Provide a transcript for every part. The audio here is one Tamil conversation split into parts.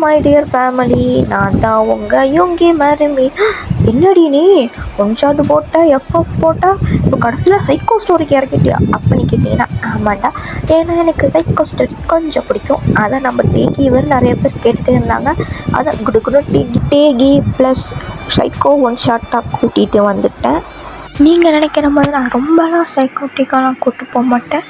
மை டியர் ஃபேமிலி, நான் தான் உங்கள் யோங்கி மருமி. என்னடி நீ ஒன் ஷாட் போட்ட, எஃப்எஃப் போட்டா, இப்போ கடைசியில் சைக்கோ ஸ்டோரிக்கு இறக்கிட்டியா அப்படின்னு கேட்டிங்கன்னா ஆமாண்டா. ஏன்னா எனக்கு சைக்கோ ஸ்டோரி கொஞ்சம் பிடிக்கும். அதை நம்ம டேகிவர் நிறைய பேர் கேட்டுகிட்டே இருந்தாங்க. அதை குடு டேகி ப்ளஸ் சைக்கோ ஒன் ஷாட்டாக கூட்டிகிட்டு வந்துட்டேன். நீங்கள் நினைக்கிற மாதிரி நான் ரொம்பலாம் சைக்கோட்டிக்கெலாம் கூப்பிட்டு போக மாட்டேன்.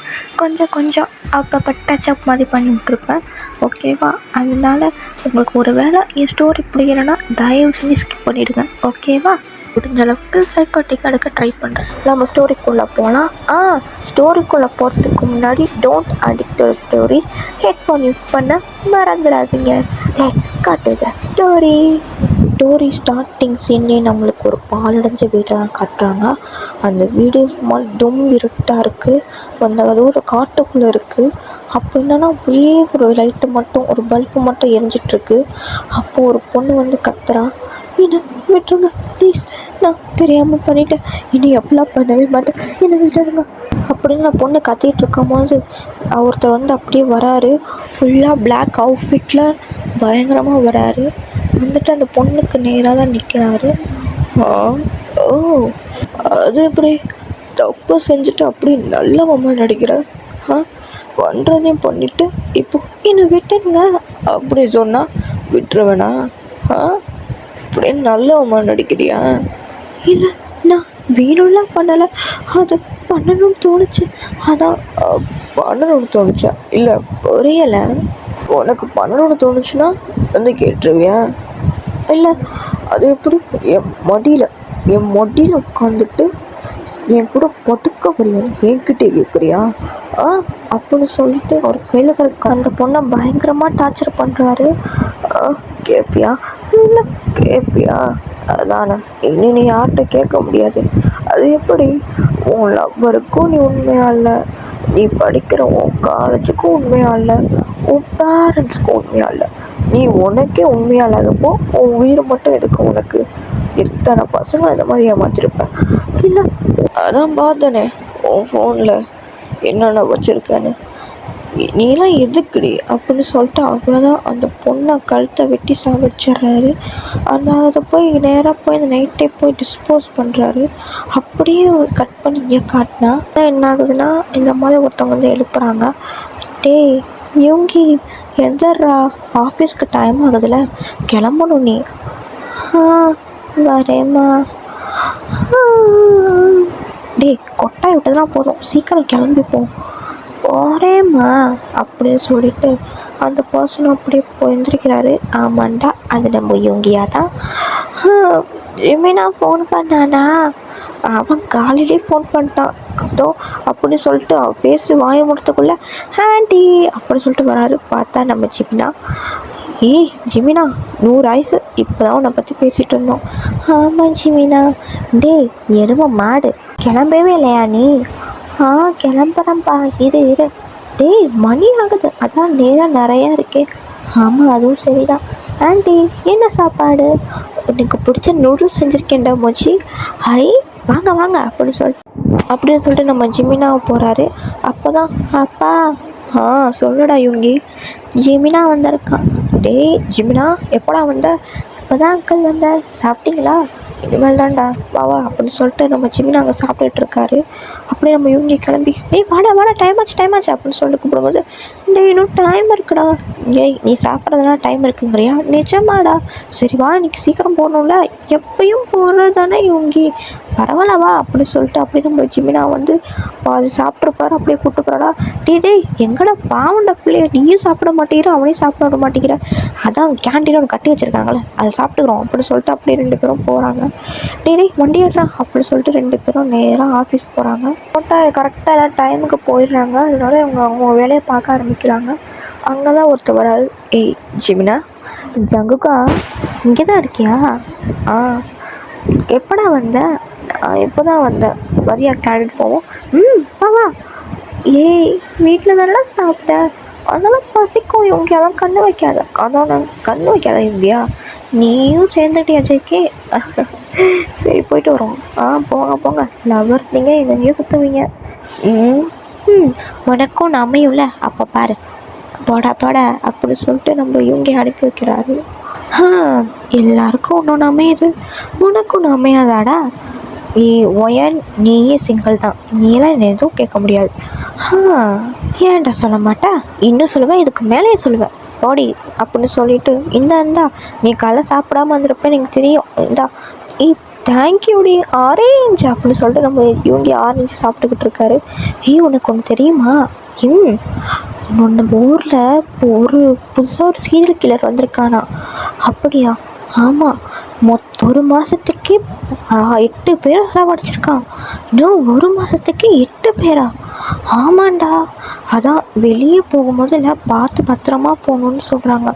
கொஞ்சம் அப்பப்போ டச்சப் மாதிரி பண்ணி விட்ருப்பேன். ஓகேவா? அதனால உங்களுக்கு ஒரு வேளை என் ஸ்டோரி பிடிக்கலன்னா தயவு செஞ்சு ஸ்கிப் பண்ணிவிடுங்க. ஓகேவா? முடிஞ்ச அளவுக்கு சைக்கோட்டிக் எடுக்க ட்ரை பண்ணுறேன். நம்ம ஸ்டோரிக்குள்ளே போகலாம். ஸ்டோரிக்குள்ளே போகிறதுக்கு முன்னாடி don't addict your stories. Headphone use பண்ண மறந்துடாதீங்க. Let's cut to the story. Story starting சீன்லேயே நம்மளுக்கு ஒரு பாலடைஞ்ச வீட்டை தான் காட்டுறாங்க. அந்த வீடு சும்மா டும் இருட்டாக இருக்குது. அந்த ஒரு காட்டுக்குள்ளே இருக்குது. அப்போ என்னென்னா ஒரே ஒரு லைட்டு மட்டும், ஒரு பல்பு மட்டும் எரிஞ்சிட்ருக்கு. அப்போது ஒரு பொண்ணு வந்து கத்துறா, என்னை விட்டுருங்க ப்ளீஸ், நான் தெரியாமல் பண்ணிட்டேன், இனி எப்படிலாம் பண்ணவே மாட்டேன், என்னை விட்டுருங்க அப்படின்னு அந்த பொண்ணு கத்திகிட்டு இருக்கும் போது ஒருத்தர் வந்து அப்படியே வராரு. ஃபுல்லாக பிளாக் அவுட்ஃபிட்டில் பயங்கரமாக வராரு. வந்துட்டு அந்த பொண்ணுக்கு நேராக தான் நிற்கிறாரு. ஓ, அது எப்படி தப்பு செஞ்சுட்டு அப்படி நல்லவம்மா நடிக்கிற? பண்ணுறதையும் பண்ணிவிட்டு இப்போ என்னை விட்டுடுங்க அப்படி சொன்னால் விட்டுருவேனா? அப்படின்னு நல்லவம்மா நடிக்கிறியா? இல்லை, நான் வேணும்லாம் பண்ணலை, அது பண்ணணும்னு தோணுச்சு, அதான் பண்ணணும்னு தோணுச்சா? இல்லை புரியலை. உனக்கு பண்ணணும்னு தோணுச்சுன்னா வந்து கேட்டுருவியா? இல்லை, அது எப்படி என் மடியில் உட்காந்துட்டு என் கூட படுக்க முடியாது என்கிட்டே கேட்குறியா? அப்படின்னு சொல்லிட்டு ஒரு கையில் அந்த பொண்ணை பயங்கரமாக டார்ச்சர் பண்ணுறாரு. கேட்பியா? இல்லை கேட்பியா? அதானே, இனி நீ யார்கிட்ட கேட்க முடியாது. அது எப்படி? உன் லவ்வருக்கும் நீ உண்மையாக இல்லை, நீ படிக்கிற உன் காலேஜுக்கும் உண்மையாக இல்லை, உன் பேரண்ட்ஸ்க்கும் உண்மையாக இல்லை, நீ உனக்கே உண்மையாக இல்லாதப்போ உன் உயிர் மட்டும் எதுக்கு உனக்கு? எத்தனை பசங்க இந்த மாதிரி ஏமாத்திருப்பேன். இல்லை, அதான் பார்த்தனே உன் ஃபோனில் என்னென்ன வச்சுருக்கேன்னு, நீலாம் எதுக்குடி அப்படின்னு சொல்லிட்டு அவ்வளோதான் அந்த பொண்ணை கழுத்தை வெட்டி சாவடிச்சிட்றாரு. அதை போய் நேராக போய் அந்த நைட்டே போய் டிஸ்போஸ் பண்ணுறாரு. அப்படியே கட் பண்ணி இங்கே காட்டினா என்ன ஆகுதுன்னா, இந்த மாதிரி ஒருத்தவங்க வந்து எழுப்புறாங்க. டேய் யோங்கி, எந்தர்றா, ஆஃபீஸ்க்கு டைம் ஆகுதுல்ல, கிளம்பணும் நீ. வரேம்மா. டேய் கொட்டாய் விட்டதெல்லாம் போதும், சீக்கிரம் கிளம்பிப்போம். போகிறேம்மா அப்படின்னு சொல்லிட்டு அந்த பர்சன் அப்படியே போயிருந்துருக்கிறாரு. ஆமாண்டா, அது நம்ம யோங்கியா தான். ஜிமினா ஃபோன் பண்ணானா? அவன் காலையிலே ஃபோன் பண்ணிட்டான். அதோ அப்படின்னு சொல்லிட்டு அவன் பேசி வாய முடிறதுக்குள்ளே ஆண்டி அப்படின்னு சொல்லிட்டு வராரு. பார்த்தா நம்ம ஜிமினா. ஏய் ஜிமினா, 100 ஆயுசு, இப்போ தான் உன்னை பற்றி பேசிகிட்டு இருந்தோம். ஆமாம் ஜிமினா. டேய் எரும மாடு, கிளம்பவே இல்லையா நீ? கிளம்புறேன்ப்பா, இரு. டேய் மணி ஆகுது, அதான் நேரம் நிறையா இருக்கே. ஆமாம் அதுவும் சரிதான். ஆண்டி என்ன சாப்பாடு? எனக்கு பிடிச்ச நூடுல்ஸ் செஞ்சுருக்கேன்டா மோச்சி. ஹை வாங்க அப்படின்னு சொல்லிட்டு நம்ம ஜிமினா போகிறாரு. அப்போ தான் அப்பா. சொல்லுடா யோங்கி. ஜிமினா வந்திருக்கான். டேய் ஜிமினா, எப்படா வந்த? இப்போ தான் அங்கிள் வந்தார். சாப்பிட்டீங்களா? இனிமேல் தான்டா, வா அப்படின்னு சொல்லிட்டு நம்ம ஜிமினா அங்கே சாப்பிட்டுட்டு இருக்காரு. அப்படியே நம்ம யோங்கி கிளம்பி வாடா டைம் ஆச்சு அப்படின்னு சொல்லிட்டு கூப்பிடும்போது, டேய் இன்னும் டைம் இருக்குடா. ஏய் நீ சாப்பிட்றதுலாம் டைம் இருக்குங்கிறியா? நிஜமாடா? சரி வா, இன்னைக்கு சீக்கிரம் போகணும்ல, எப்பயும் போகிறது தானே யோங்கி, பரவாயில்ல வா அப்படின்னு சொல்லிட்டு அப்படியே நம்ம ஜிமினா வந்து அது சாப்பிட்ருப்பாரு. அப்படியே கூப்பிட்டு போகிறாடா. டேய் எங்கடா பாவண்ட பிள்ளைய, நீயும் சாப்பிட மாட்டேங்கிற, அவனையும் சாப்பிட விட மாட்டேங்கிற, அதான் கேண்டீன் ஒன்று கட்டி வச்சுருக்காங்களே அதை சாப்பிட்டுக்கிறோம் அப்படின்னு சொல்லிட்டு அப்படியே 2 பேரும் போகிறாங்க. டேய் வண்டி ஏறுறான் அப்படின்னு சொல்லிட்டு 2 பேரும் நேராக ஆஃபீஸ் போகிறாங்க. போட்டால் கரெக்டாக எல்லாம் டைமுக்கு போயிடுறாங்க. அதனால அவங்க வேலையை பார்க்க ஆரம்பிக்கிறாங்க. அங்கே தான் ஒருத்தர் வராரு. ஏய் ஜிமினா. ஜங்குக்கா, இங்கே தான் இருக்கியா? எப்படா வந்த? இப்போ தான் வந்தேன், வரியா கேண்டிட் போவோம்? வா. ஏய் வீட்டில் தானே சாப்பிட்டேன், அதெல்லாம் பசிக்கும் இவங்க, அதான் கண்ணு வைக்காத. அதான் நான் கண்ணு வைக்காத இவங்கயா, நீயும் சேர்ந்துட்டியா ஜெய்கே? சரி போயிட்டு வரோம். போங்க லவர், நீங்கள் எங்கேயும் சுற்றுவீங்க. உனக்கும் அமையும்ல, அப்போ பாரு போடா போடா அப்படின்னு சொல்லிட்டு நம்ம யூங்கி அனுப்பி வைக்கிறாரு. ஆ எல்லாருக்கும் ஒன்று ஒன்று அமையுது, உனக்கு ஒன்று அமையாதாடா? நீ ஒயன், நீயே சிங்கிள் தான், நீயெல்லாம் என்ன எதுவும் கேட்க முடியாது. ஆ ஏன்டா சொல்ல மாட்டேன்? இன்னும் சொல்லுவேன், இதுக்கு மேலேயே சொல்லுவேன், ஓடி அப்படின்னு சொல்லிட்டு இந்தா நீ காலைல சாப்பிடாம வந்திருப்பேன்னு எனக்கு தெரியும், இந்தா தேங்க்யூடி ஆரேஞ்ச் அப்படின்னு சொல்லிட்டு நம்ம இவங்க ஆரஞ்சு சாப்பிட்டுக்கிட்டு இருக்காரு. உனக்கு ஒன்று தெரியுமா? நம்ம ஊரில் ஒரு புதுசாக ஒரு சீரியல் கில்லர் வந்திருக்கானா? அப்படியா? ஆமாம், ஒரு மாதத்துக்கே 8 பேரை சாவடிச்சிருக்கான். இன்னும் ஒரு மாதத்துக்கு 8 பேரா? ஆமாண்டா. அதான் வெளியே போகும்போது எல்லாம் பார்த்து பத்திரமா போகணுன்னு சொல்கிறாங்க.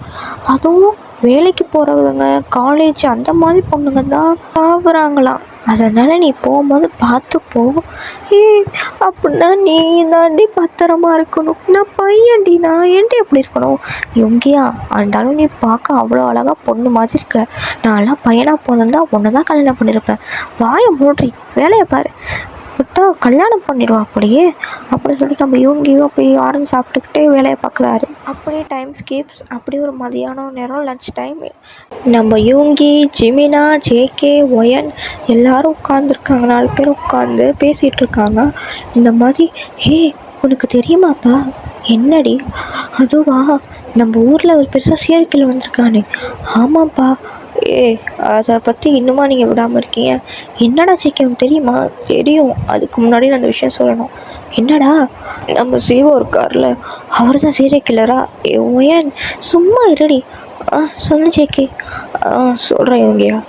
அதுவும் வேலைக்கு போகிறவங்க, காலேஜ் அந்த மாதிரி பொண்ணுங்க தான் சாப்பிட்றாங்களாம். அதனால் நீ போகும்போது பார்த்து போ. அப்படின்னா நீ தாண்டி பத்திரமா இருக்கணும். நான் பையன்டி, நான் ஏன்டி அப்படி இருக்கணும்? எங்கேயா இருந்தாலும் நீ பார்க்க அவ்வளோ அழகாக பொண்ணு மாதிரி இருக்க. நான்லாம் பையனாக போனதா ஒன்று தான் கல்யாணம் பண்ணியிருப்பேன். வாயை மூடி வேலையை பாரு, விட்டா கல்யாணம் பண்ணிடுவா அப்படியே அப்படின்னு சொல்லிட்டு நம்ம இவங்கியும் அப்படி ஆரஞ்சு சாப்பிட்டுக்கிட்டே வேலையை பார்க்குறாரு. அப்படியே டைம் ஸ்கீப்ஸ். அப்படியே ஒரு மதியானம் நேரம் லன்ச் டைம். நம்ம யூங்கி, ஜிமினா, ஜேகே, ஒயன் எல்லாரும் உட்காந்துருக்காங்க. 4 பேர் உட்காந்து பேசிகிட்டு இருக்காங்க. இந்த மாதிரி, உனக்கு தெரியுமாப்பா? என்னடி? அதுவா, நம்ம ஊரில் ஒரு பெருசாக சீரியல் கில்லர் வந்திருக்கானே. ஆமாப்பா. அதை பற்றி இன்னுமா நீங்கள் விடாமல் இருக்கீங்க? என்னடா சீக்கிரம் தெரியுமா? தெரியும், அதுக்கு முன்னாடி நான் அந்த விஷயம் சொல்லணும். என்னடா? நம்ம சிவோ இருக்கார்ல, அவர் தான் சீரியல் கில்லரா? ஒயன் சும்மா இருடி. சொல்லு ஜேகே. சொல்கிறேன் இவங்கயா.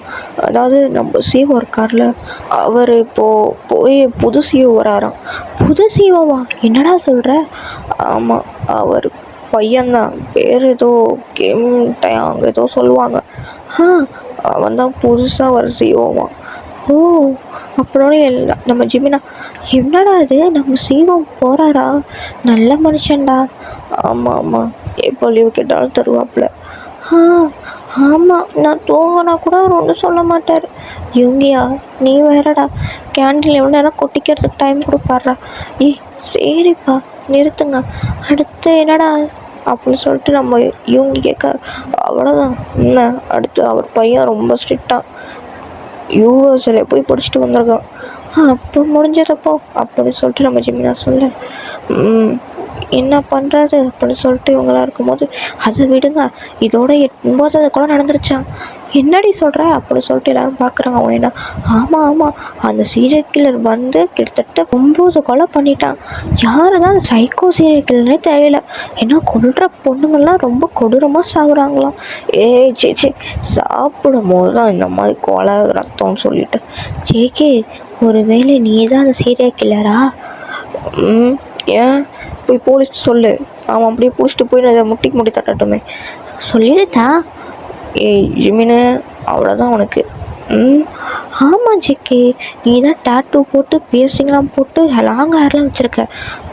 அதாவது நம்ம சிஓ இருக்கார்ல, அவர் இப்போது போய் புது சிஓ வராராம். புது சிஓவா? என்னடா சொல்கிற? ஆமாம், அவர் பையன்தான், பேர் ஏதோ கேம் டயாங் ஏதோ சொல்லுவாங்க. அவன் தான் புதுசாக வர சிஓவான். ஓ, அப்புறம் எல்லாம் நம்ம ஜிமினா, என்னடா இது நம்ம சிஓ போகிறாரா? நல்ல மனுஷன்டா. ஆமாம், எப்போ லீவ் கேட்டாலும் தருவாப்புல. ஆமாம், நான் தூங்கினா கூட அவர் ஒன்றும் சொல்ல மாட்டார். இவங்கயா, நீ வேறடா, கேண்டீன் எவ்வளோ நேரம் கொட்டிக்கிறதுக்கு டைம் கொடுப்பாரா? சரிப்பா நிறுத்துங்க, அடுத்து என்னடா அப்படின்னு சொல்லிட்டு நம்ம இவங்க கேட்க, அவ்வளோதான் என்ன, அடுத்து அவர் பையன் ரொம்ப ஸ்ட்ரிக்டாக யூஎஸ்ல போய் படிச்சுட்டு வந்திருக்கான். அப்போ முடிஞ்சதப்போ அப்படின்னு சொல்லிட்டு நம்ம ஜிமினா சொல்ல, என்ன பண்ணுறது அப்படின்னு சொல்லிட்டு இவங்களாம் இருக்கும்போது, அதை விடுங்க, இதோட 9வது கூட நடந்துருச்சான். என்னடி சொல்கிற அப்படின்னு சொல்லிட்டு எல்லோரும் பார்க்குறாங்க. அவன் என்ன, ஆமாம், அந்த சீரியல் கில்லர் வந்து கிட்டத்தட்ட 9 கொலை பண்ணிட்டான். யார் தான் அந்த சைக்கோ சீரியல் கில்லர்னே தெரியல. ஏன்னா கொல்ற பொண்ணுங்கள்லாம் ரொம்ப கொடூரமாக சாகுறாங்களாம். சே சாப்பிடும் போது தான் இந்த மாதிரி கொலை ரத்தம்னு சொல்லிட்டு. ஜேகே, ஒருவேளை நீ தான் அந்த சீரியல் கில்லரா? ஏன், போய் போலீஸ்ட்டு சொல்லு. அவன் அப்படியே பிடிச்சிட்டு போய் நான் முட்டிக்கு முட்டி தட்டட்டுமே. சொல்லிடுட்டா. ஜிமினு, அவ்வளோதான் உனக்கு. ஆமாம் ஜிக்கே, நீ தான் டேட்டூ போட்டு பியர்சிங்லாம் போட்டு லாங் ஹேர்லாம் வச்சுருக்க.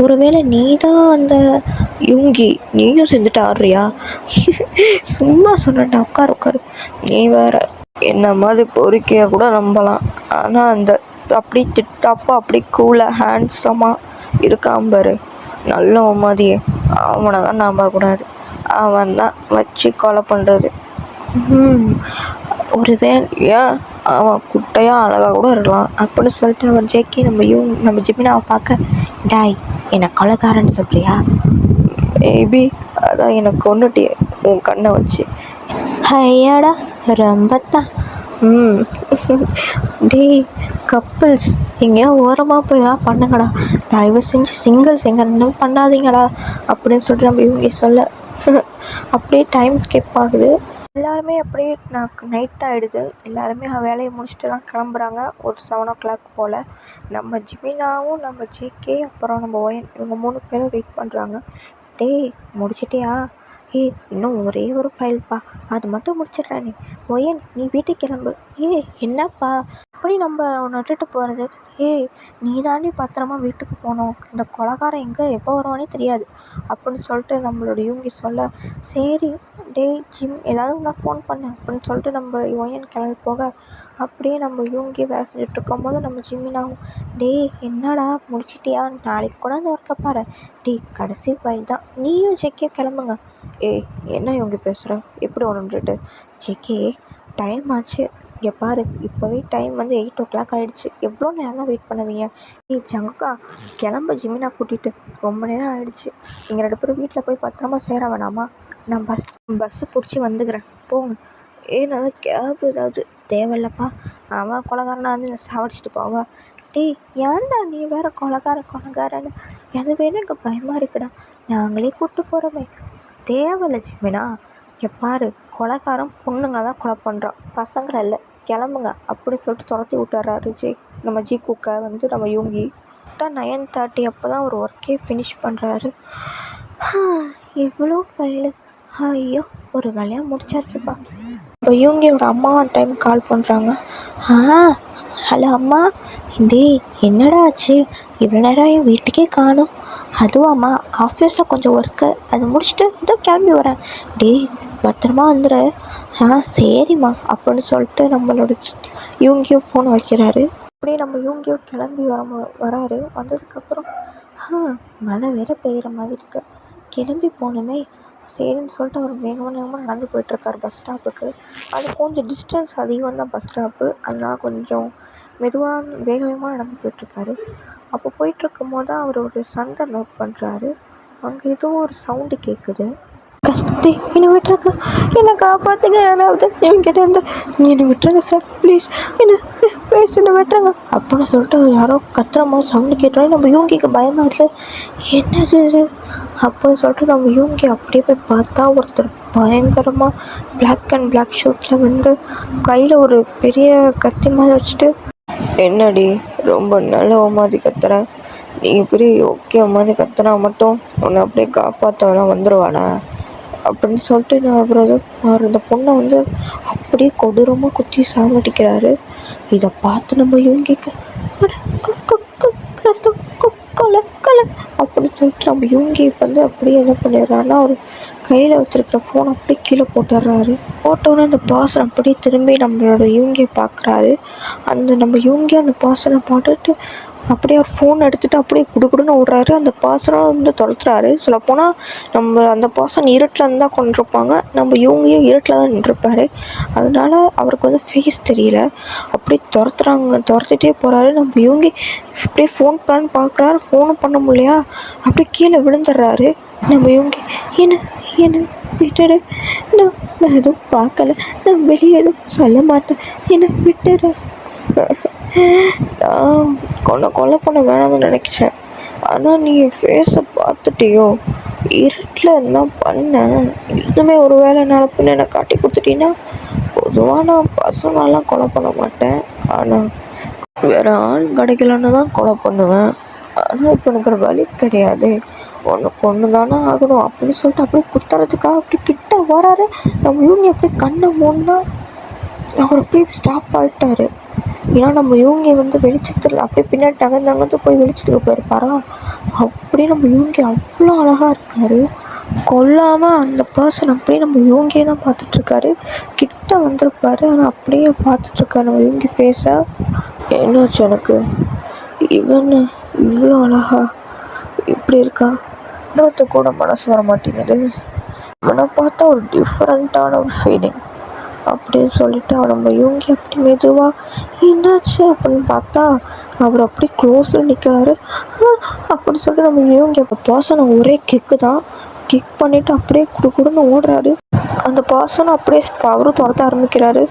ஒருவேளை நீ தான் அந்த யுங்கி, நீயும் சேர்ந்துட்டு ஆடுறியா? சும்மா சொன்னேன்டா, உட்காரு. நீ வேற என்ன மாதிரி பொறுக்கையாக கூட நம்பலாம். ஆனால் அந்த அப்படி திட்டாப்பா அப்படி கூலாக ஹேண்ட்ஸமாக இருக்கான் பாரு, நல்லவன் மாதிரியே, அவனை தான் நம்பக்கூடாது. அவன் தான் வச்சு கொலை பண்ணுறது. ஏன் அவன் குட்டையாக அழகாக கூட இருக்கலாம் அப்படின்னு சொல்லிட்டு அவன் ஜேகே நம்ம ஜிமினாவை பார்க்க, டாய் என்னை கொலைக்காரன்னு சொல்கிறியா? மேபி அதான் எனக்கு கொண்டுட்டிய உன் கண்ணை வச்சு. ஐயாடா ரொம்பத்தான். டேய் கப்பிள்ஸ், எங்கேயா ஓரமாக போயெல்லாம் பண்ணுங்கடா, தயவு செஞ்சு சிங்கிள்ஸ் எங்கே பண்ணாதீங்கடா அப்படின்னு சொல்லிட்டு நம்ம இவங்க சொல்ல, அப்படியே டைம் ஸ்கிப் ஆகுது. எல்லாருமே அப்படியே நைட் ஆகிடுது. எல்லாருமே வேலையை முடிச்சுட்டுலாம் கிளம்புறாங்க. ஒரு 7 o'clock போல். நம்ம ஜிமினாவும் நம்ம ஜேகே அப்புறம் நம்ம ஒயன், இவங்க 3 பேரும் வெயிட் பண்ணுறாங்க. டேய் முடிச்சிட்டியா? இன்னும் ஒரே ஒரு ஃபைல்ப்பா, அது மட்டும் முடிச்சிடுறேன். ஒயன் நீ வீட்டுக்கு கிளம்பு. என்னப்பா அப்படி நம்ம உன்னை விட்டுட்டு போகிறது? நீ தாண்டி பத்திரமா வீட்டுக்கு போகணும். இந்த கொலைகாரன் எங்கே எப்போ வருவானே தெரியாது அப்படின்னு சொல்லிட்டு நம்மளோட யூங்கி சொல்ல, சரி டேய் ஜிம் ஏதாவது ஒன்றா ஃபோன் பண்ணு அப்படின்னு சொல்லிட்டு நம்ம ஒயன் கிளம்பி போக, அப்படியே நம்ம யூங்கி வேலை செஞ்சுட்ருக்கும் போது நம்ம ஜிம்மினாவும், டேய் என்னடா முடிச்சிட்டியா? நாளைக்கு கூட அந்த ஒர்க்கை பாரு. டேய் கடைசி ஃபைல் தான், நீயும் ஜெக்கே கிளம்புங்க. என்ன இவங்க பேசுகிற? எப்படி ஒன்றுட்டு? ஜெக்கே டைம் ஆச்சு, இங்கே பாரு இப்போவே டைம் வந்து 8 o'clock ஆகிடுச்சு. எவ்வளோ நேரம் தான் வெயிட் பண்ணுவீங்க? ஜங்குக்கா கிளம்ப ஜிமினா கூட்டிகிட்டு, ரொம்ப நேரம் ஆகிடுச்சு. நீங்கள் 2 பேரும் வீட்டில் போய் பத்திரமா சேர வேணாமா? நான் பஸ்ஸு பிடிச்சி வந்துக்கிறேன், போங்க. நான் கேப் ஏதாவது தேவையில்லப்பா, அவன் கொலைகாரனா வந்து என்னை சாவடிச்சிட்டு போவா. டேய் ஏன்டா நீ வேறு கொலைகாரன்னு? அது வேணும் எனக்கு பயமாக இருக்குடா, நாங்களே கூப்பிட்டு போகிறோமே. தேவையில்ல ஜிமினா, இங்கே பாரு கொலைகாரன் பொண்ணுங்க தான் கொலை பண்ணுறான், பசங்களை இல்லை, கிளம்புங்க அப்படின்னு சொல்லிட்டு துரத்தி விட்டுறாரு நம்ம ஜீக்குக்கை வந்து நம்ம யூங்கி. 9:30 அப்போ தான் ஒரு ஒர்க்கே ஃபினிஷ் பண்ணுறாரு. எவ்வளோ ஃபைலு, ஐயோ ஒரு வேலையாக முடிச்சாச்சுப்பா. இப்போ யூங்கியோட அம்மா டைம் கால் பண்ணுறாங்க. ஹலோ அம்மா, டேய் என்னடா ஆச்சு? இவ்வளோ நேரம் என் வீட்டுக்கே காணும். அதுவாம்மா ஆஃபீஸில் கொஞ்சம் ஒர்க்கு, அதை முடிச்சுட்டு இதோ கிளம்பி வரேன். டேய் பத்திரமா வந்துடு. சரிம்மா அப்படின்னு சொல்லிட்டு நம்மளோட யூங்கியோ ஃபோன் வைக்கிறாரு. அப்படியே நம்ம யூங்கியோ கிளம்பி வராரு. வந்ததுக்கப்புறம் மழை வேற பெய்கிற மாதிரி இருக்கு, கிளம்பி போகணுமே. சரின்னு சொல்லிட்டு அவர் வேகமாக நடந்து போயிட்டுருக்காரு பஸ் ஸ்டாப்புக்கு. அது கொஞ்சம் டிஸ்டன்ஸ் அதிகம் தான் பஸ் ஸ்டாப்பு, அதனால கொஞ்சம் மெதுவாக வேகமாக நடந்து போயிட்டுருக்காரு. அப்போ போயிட்டுருக்கும் போது தான் அவர் ஒரு சண்டை நோட் பண்ணுறாரு. அங்கே ஏதோ ஒரு சவுண்டு கேட்குது. கஷ்டத்தை என்னை விட்டுருங்க, என்னை காப்பாற்றுங்க, யாராவது இவங்கிட்ட இருந்து என்னை விட்டுருங்க சார் ப்ளீஸ், என்னை விட்டுருங்க அப்படின்னு சொல்லிட்டு யாரோ கத்துற மாதிரி சவுண்டு கேட்டோன்னே நம்ம யூங்கிக்கு பயமாடுது. என்னது இது அப்படின்னு சொல்லிட்டு நம்ம யூங்கி அப்படியே போய் பார்த்தா ஒருத்தர் பயங்கரமாக பிளாக் ஷூட்டில் வந்து கையில் ஒரு பெரிய கத்தி மாதிரி வச்சுட்டு, என்னடி ரொம்ப நல்ல மாதிரி கத்துற, நீ இப்படி ஓகே மாதிரி கத்துனா மட்டும் உன்னை அப்படியே காப்பாற்றலாம் வந்துடுவானா அப்படின்னு சொல்லிட்டு நான் அவர் இந்த பொண்ணை வந்து அப்படியே கொடூரமாக குத்தி சாவடிக்கிறாரு. இதை பார்த்து நம்ம யூங்கிக்கு கொலை அப்படின்னு சொல்லிட்டு நம்ம யூங்கி வந்து அப்படியே என்ன பண்ணிடுறாருன்னா, அவர் கையில் வச்சுருக்கிற ஃபோனை அப்படியே கீழே போட்டுடுறாரு. போட்டோன்னே அந்த பாசன் அப்படியே திரும்பி நம்மளோட யூங்கியை பார்க்குறாரு. நம்ம யூங்கி அந்த பாசனை போட்டுட்டு அப்படியே அவர் ஃபோன் எடுத்துகிட்டு அப்படியே குடுக்குடுன்னு ஓடுறாரு. அந்த பாசனை வந்து துரத்துறாரு. சொல்லப்போனால் நம்ம அந்த பாசன் இருட்டில் இருந்தால் கொண்டிருப்பாங்க, நம்ம யூங்கியும் இருட்டில் தான் நின்றுருப்பார். அதனால அவருக்கு வந்து ஃபேஸ் தெரியல. அப்படியே துரத்திட்டே போகிறாரு. நம்ம யூங்கி அப்படியே ஃபோன் பண்ணான்னு பார்க்குறாரு, ஃபோனும் பண்ண முடியலையா, அப்படியே கீழே விழுந்துடுறாரு. நம்ம யூங்கி என்ன விட்டுடு, நான் எதுவும் பார்க்கல, நான் வெளியே எதுவும் சொல்ல மாட்டேன், என்னை விட்டுடு. நான் கொலை பண்ண வேணாம்னு நினைச்சேன், ஆனால் நீ என் ஃபேஸை பார்த்துட்டியோ, இருட்டில் இருந்தால் பண்ணேன், இதுவுமே ஒரு வேளை நடப்புன்னு என்னை காட்டி கொடுத்துட்டீங்கன்னா, பொதுவாக நான் பசங்களாம் கொலை பண்ண மாட்டேன், ஆனால் வேறு ஆள் கிடைக்கலன்னு தான் கொலை பண்ணுவேன். ஆனால் இப்போ எனக்கு ஒரு வழி கிடையாது, ஒன்று தானே ஆகணும் அப்படின்னு சொல்லிட்டு அப்படியே குத்துறதுக்காக அப்படி கிட்ட வராரு. நம்ம யூங்கி அப்படியே கண்ணை மூடினா அவர் அப்படியே ஸ்டாப் ஆகிட்டாரு. ஏன்னா நம்ம யூங்கி வந்து வெளிச்சத்தில் அப்படியே பின்னாடி நகர்ந்து போய் வெளிச்சத்துக்கு போயிருப்பாரா. அப்படியே நம்ம யூங்கி அவ்வளோ அழகாக இருக்கார். கொல்லாமல் அந்த பர்சன் அப்படியே நம்ம யூங்கியே தான் பார்த்துட்ருக்காரு. கிட்ட வந்திருப்பாரு, ஆனால் அப்படியே பார்த்துட்ருக்காரு நம்ம யூங்கி ஃபேஸை. என்னாச்சு எனக்கு, இவன் இவ்வளோ அழகா இப்படி இருக்கா, இன்னொருத்த கூட மனசு வர மாட்டேங்குது, இவனை பார்த்தா ஒரு டிஃப்ரெண்ட்டான ஒரு ஃபீலிங் அப்படின்னு சொல்லிட்டு நம்ம யூங்கி அப்படி மெதுவாக என்னாச்சு அப்படின்னு பார்த்தா அவர் அப்படி க்ளோஸில் நிற்கிறாரு. அப்படின்னு சொல்லிட்டு நம்ம யூங்கி அப்போ பர்சனை ஒரே கிக்கு தான், கிக் பண்ணிவிட்டு அப்படியே குடுன்னு ஓடுறாரு. அந்த பர்சனை அப்படியே அவரும் துரத்த ஆரம்பிக்கிறாரு.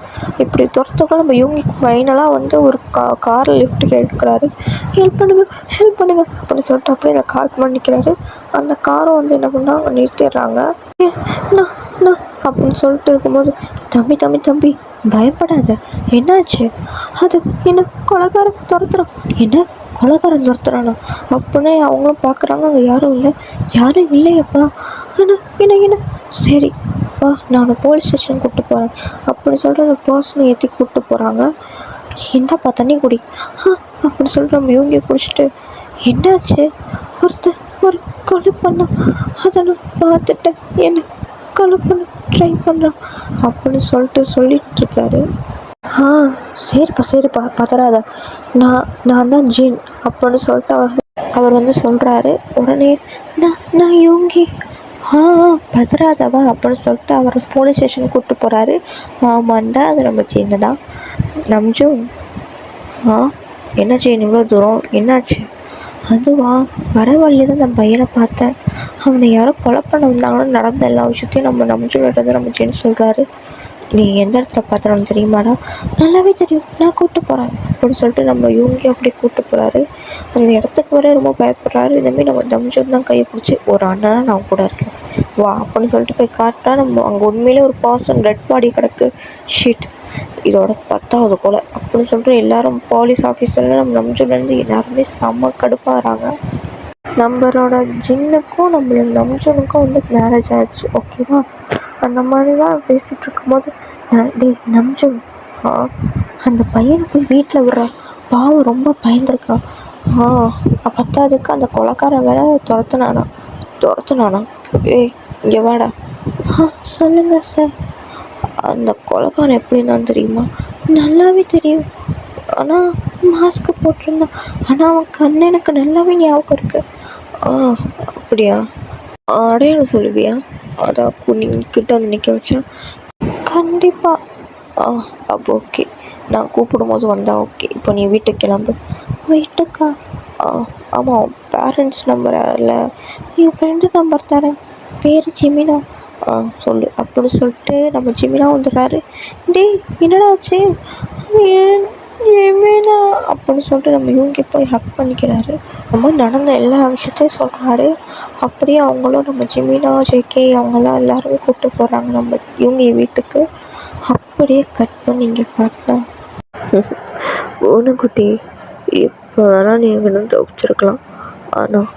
இப்படி துரத்துக்குள்ள நம்ம யூங்கி ஃபைனலாக வந்து ஒரு காரில் லிஃப்ட் கேட்குறாரு. ஹெல்ப் பண்ணுங்க அப்படின்னு சொல்லிட்டு அப்படியே அந்த காருக்கு முன்னாடி நிற்கிறாரு. அந்த காரும் வந்து என்ன பண்ணால் அங்கே நிறுத்திடுறாங்க. நான் அப்படின்னு சொல்லிட்டு இருக்கும்போது, தம்பி பயப்படாத, என்னாச்சு? அது என்ன கொலைகாரன் துரத்துறான், என்ன கொலைக்காரன் துரத்துறானா அப்படின்னே அவங்களும் பார்க்குறாங்க. அங்கே யாரும் இல்லையப்பா. ஆனால் என்ன சரி வா நான் போலீஸ் ஸ்டேஷன் கூப்பிட்டு போகிறேன் அப்படின்னு சொல்லிட்டு அந்த பர்சனை ஏற்றி கூப்பிட்டு போகிறாங்க. இந்தாப்பா தண்ணி குடி அப்படின்னு சொல்லிட்டு நம்ம இவங்க குடிச்சிட்டு என்னாச்சு ஒரு கொலை பண்ணா அதை நான் பார்த்துட்டேன், என்ன கொலை பண்ண ட்ரை பண்ணுறான் அப்படின்னு சொல்லிட்டு இருக்காரு. சரிப்பா பதறாத, நான் தான் ஜீன் அப்படின்னு சொல்லிட்டு அவர் வந்து சொல்கிறாரு. உடனே நான் யோங்கி பதறாதவா அப்படின்னு சொல்லிட்டு அவர் போலீஸ் ஸ்டேஷன் கூப்பிட்டு போகிறாரு. ஆமாண்டா அது நம்ம ஜீனு தான். நம்ஜும் என்ன ஜீன் இவ்வளோ தூரம் என்னாச்சு? அதுவா வர வழியில தான் நான் பையனை பார்த்தேன், அவனை யாரோ கொலை பண்ண வந்தாங்கன்னு நடந்த எல்லா விஷயத்தையும் நம்ம நம்ஜுன்கிட்ட நம்ம ஜீன் சொல்கிறாரு. நீ எந்த இடத்துல பார்த்தோன்னு தெரியுமாடா? நல்லாவே தெரியும், நான் கூப்பிட்டு போகிறேன் அப்படின்னு சொல்லிட்டு நம்ம யோங்கி அப்படி கூப்பிட்டு போகிறாரு. அந்த இடத்துக்கு வர ரொம்ப பயப்படுறாரு. இந்தமாரி நம்ம நம்ஜுன் தான் கையை பிடிச்சி ஒரு அண்ணனா நான் கூட இருக்கேன் வா அப்படின்னு சொல்லிட்டு போய் காட்டா நம்ம அங்கே உண்மையிலே ஒரு பர்சன் டெட் பாடி கிடக்கு. ஷீட் இதோட 10வது கொலை அப்படின்னு சொல்லிட்டு எல்லாரும் போலீஸ் ஆஃபீஸரில் நம்ம நம்ஜுன்லேருந்து எல்லாருமே செம்ம கடுப்பாகிறாங்க. நம்மளோட ஜின்னுக்கும் நம்மளோட நம்ஜுனுக்கும் வந்து மேரேஜ் ஆயிடுச்சு, ஓகேவா? அந்த மாதிரி தான் பேசிகிட்டு இருக்கும்போது நம்ஜுன் அந்த பையனை போய் வீட்டில் விடுறான். பாவம் ரொம்ப பயந்துருக்கான். பத்தாவதுக்கு அந்த கொலைக்காரன் வேற துரத்துனானா ஏய் இங்கே வாடா. சொல்லுங்கள் சார். அந்த கொலைக்காரன் எப்படி இருந்தான்னு தெரியுமா? நல்லாவே தெரியும், ஆனால் மாஸ்க்கு போட்டிருந்தான். ஆனால் அவன் கண்ணு எனக்கு நல்லாவே ஞாபகம் இருக்குது. அப்படியா? அடையாளம் சொல்லுவியா? அதான் கிட்ட வந்து நிற்க வச்சேன். கண்டிப்பாக. அப்போ ஓகே, நான் கூப்பிடும்போது வந்தால் ஓகே. இப்போ நீ வீட்டுக்கு கிளம்பு. வீட்டுக்கா? ஆமாம், பேரண்ட்ஸ் நம்பர் இல்லை, என் ஃப்ரெண்டு நம்பர் தரேன், பேர் ஜிமினா. சொல்லு அப்படின்னு சொல்லிட்டு நம்ம ஜிமினா வந்துடுறாரு. டேய் என்னடா ஆச்சு? ஜிமினா அப்படின்னு சொல்லிட்டு நம்ம இவங்க போய் ஹக் பண்ணிக்கிறாரு. நம்ம நடந்த எல்லா விஷயத்தையும் சொல்கிறாரு. அப்படியே அவங்களும் நம்ம ஜிமினா ஜேகே அவங்களாம் எல்லாருமே கூப்பிட்டு போகிறாங்க நம்ம இவங்க வீட்டுக்கு. அப்படியே கட் பண்ணி இங்கே காட்டினா ஓனக்குட்டி எப்போ வேணால் நீ எங்கே தப்பிச்சிருக்கலாம், ஆனால்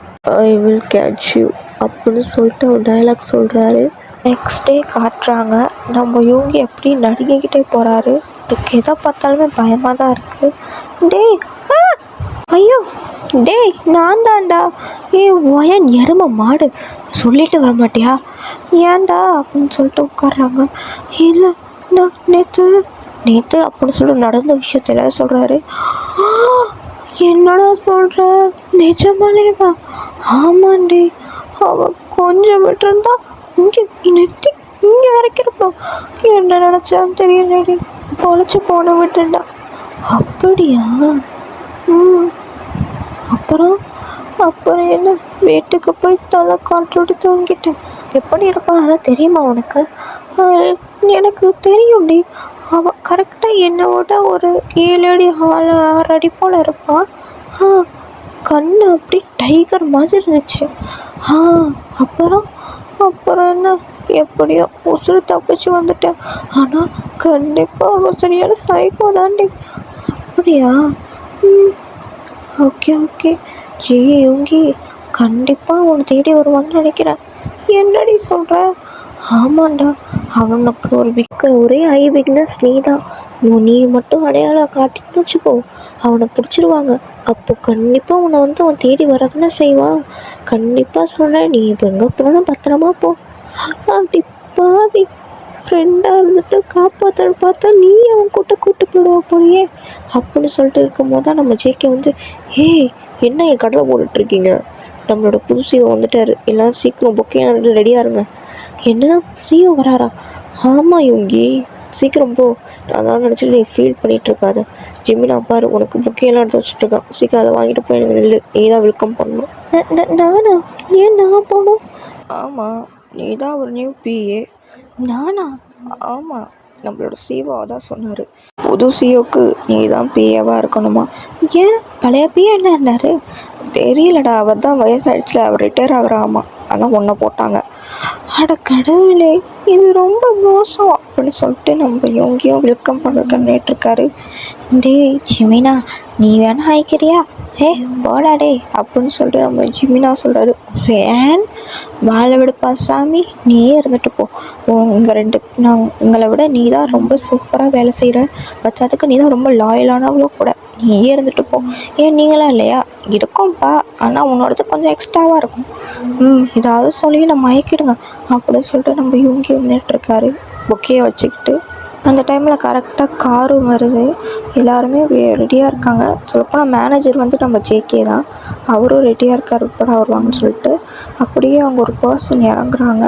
ஐ வில் கேட்ச் யூ அப்படின்னு சொல்லிட்டு ஒரு டைலாக் சொல்கிறாரு. நெக்ஸ்ட் டே காட்டுறாங்க நம்ம யோகி எப்படி நடுங்கிக்கிட்டே போகிறாரு. எனக்கு எதை பார்த்தாலுமே பயமாக தான் இருக்குது. டேய் ஐயோ டேய் நான் தான்டா. ஒயன் எருமை மாடு, சொல்லிட்டு வர மாட்டியா? ஏன்டா அப்படின்னு சொல்லிட்டு உட்காடுறாங்க. இல்லை நான் நேற்று அப்படின்னு சொல்லிட்டு நடந்த விஷயத்த எல்லாம் சொல்கிறாரு. என்னடா சொல்கிற? நிஜமாலேவா? ஆமாண்டி, அவன் கொஞ்சம் விட்டுருந்தா இங்கே வரைக்கும் இருப்பான். என்ன நினச்சான்னு தெரியலடி, பொழைச்சி போன விட்டுண்டா. அப்படியா? அப்புறம் என்ன, வீட்டுக்கு போய் தலை காற்றோடு தூங்கிட்டேன். எப்படி இருப்பான் அதான் தெரியுமா உனக்கு? எனக்கு தெரியும்டி, அவன் கரெக்டாக என்னோட ஒரு 7 அடி 6 அடி போல் இருப்பான். கண்ணு அப்படி டைகர் மாதிரி இருந்துச்சு. அப்புறம் என்ன, எப்படியோ உசுறு தப்பிச்சு வந்துட்டேன். ஆனால் கண்டிப்பாக அவன் சரியான சைக்கோ தாண்டி. அப்படியா? ஓகே ஜி யோங்கி கண்டிப்பாக அவனை தேடி வருவான்னு நினைக்கிறேன். என்னடி சொல்கிற? ஆமாண்டா, அவனுக்கு விற்கிற ஒரே ஐ விக்னஸ் நீ தான். நீ மட்டும் அடையாளம் காட்டிட்டு வச்சுக்கோ, அவனை பிடிச்சிருவாங்க. அப்போ கண்டிப்பாக அவனை வந்து அவன் தேடி வரதானே செய்வான். கண்டிப்பாக சொல்கிறேன், நீ இப்போ எங்கே போனாலும் பத்திரமா போ. அப்படி பாவி ஃப்ரெண்டாக இருந்துட்டு காப்பாற்ற பார்த்தா நீ அவன் கூட்டு போயிடுவா போலியே அப்படின்னு சொல்லிட்டு இருக்கும்போது தான் நம்ம ஜேகே வந்து என்ன என் கடலை போட்டுட்ருக்கீங்க, நம்மளோட புது சிஓ வந்துட்டார், எல்லாம் சீக்கிரம் பொக்கையாக ரெடியாக இருங்க. என்ன சிஓ வராரா? ஆமாம் யோங்கி, சீக்கிரம் போ. அதான் நினச்சிட்டு நீ ஃபீல் பண்ணிகிட்ருக்காத. ஜிமினா பாரு உனக்கு புக்கையெல்லாம் எடுத்து வச்சுட்ருக்கான், சீக்கிரம் அதை வாங்கிட்டு போய் எனக்கு நெல், நீ தான் வெல்கம் பண்ணணும். நானா? ஏன் நான் போகணும்? ஆமாம், நீ தான் ஒரு நியூ பிஏ. நானா? ஆமாம், நம்மளோட சிஓ தான் சொன்னார், புது சிஓக்கு நீ தான் பிஏவாக இருக்கணுமா. ஏன் பழைய பிஏ என்னன்னாரு? தெரியலடா, அவர் தான் வயசாகிடுச்சுல, அவர் ரிட்டையர் ஆகிறாமா, ஆனால் ஒன்றை போட்டாங்க. அட கடவுளே, இது ரொம்ப மோசம் அப்படின்னு சொல்லிட்டு நம்ம யோங்கியும் வெல்கம் பண்ண கண்ணிட்டுருக்காரு. டேய் ஜிமினா, நீ வேணா ஆயிக்கிறியா? போடா டே அப்படின்னு சொல்லிட்டு நம்ம ஜிமினா சொல்கிறாரு. ஏன் வாழை விடுப்பா சாமி, நீயே இருந்துட்டு போ. எங்களை விட நீ தான் ரொம்ப சூப்பராக வேலை செய்கிற, பத்தாதுக்கு நீ தான் ரொம்ப லாயலானவளும் கூட. நீயே இருந்துட்டு போ. ஏன் நீங்களாம் இல்லையா? இருக்கோம்ப்பா, ஆனால் உன்னோடது கொஞ்சம் எக்ஸ்ட்ராவாக இருக்கும். ஏதாவது சொல்லி நம்ம மயக்கிடுங்க அப்படின்னு சொல்லிட்டு நம்ம யூங்கி நின்றுட்டுருக்காரு பொக்கையை வச்சுக்கிட்டு. அந்த டைமில் கரெக்டாக காரும் வருது. எல்லாருமே ரெடியாக இருக்காங்க. சொல்லப்போனால் மேனேஜர் வந்து நம்ம ஜேகே தான். அவரும் ரெடியாக இருக்கார் எப்படா வருவாங்கன்னு சொல்லிட்டு. அப்படியே அவங்க ஒரு பர்சன் இறங்குறாங்க.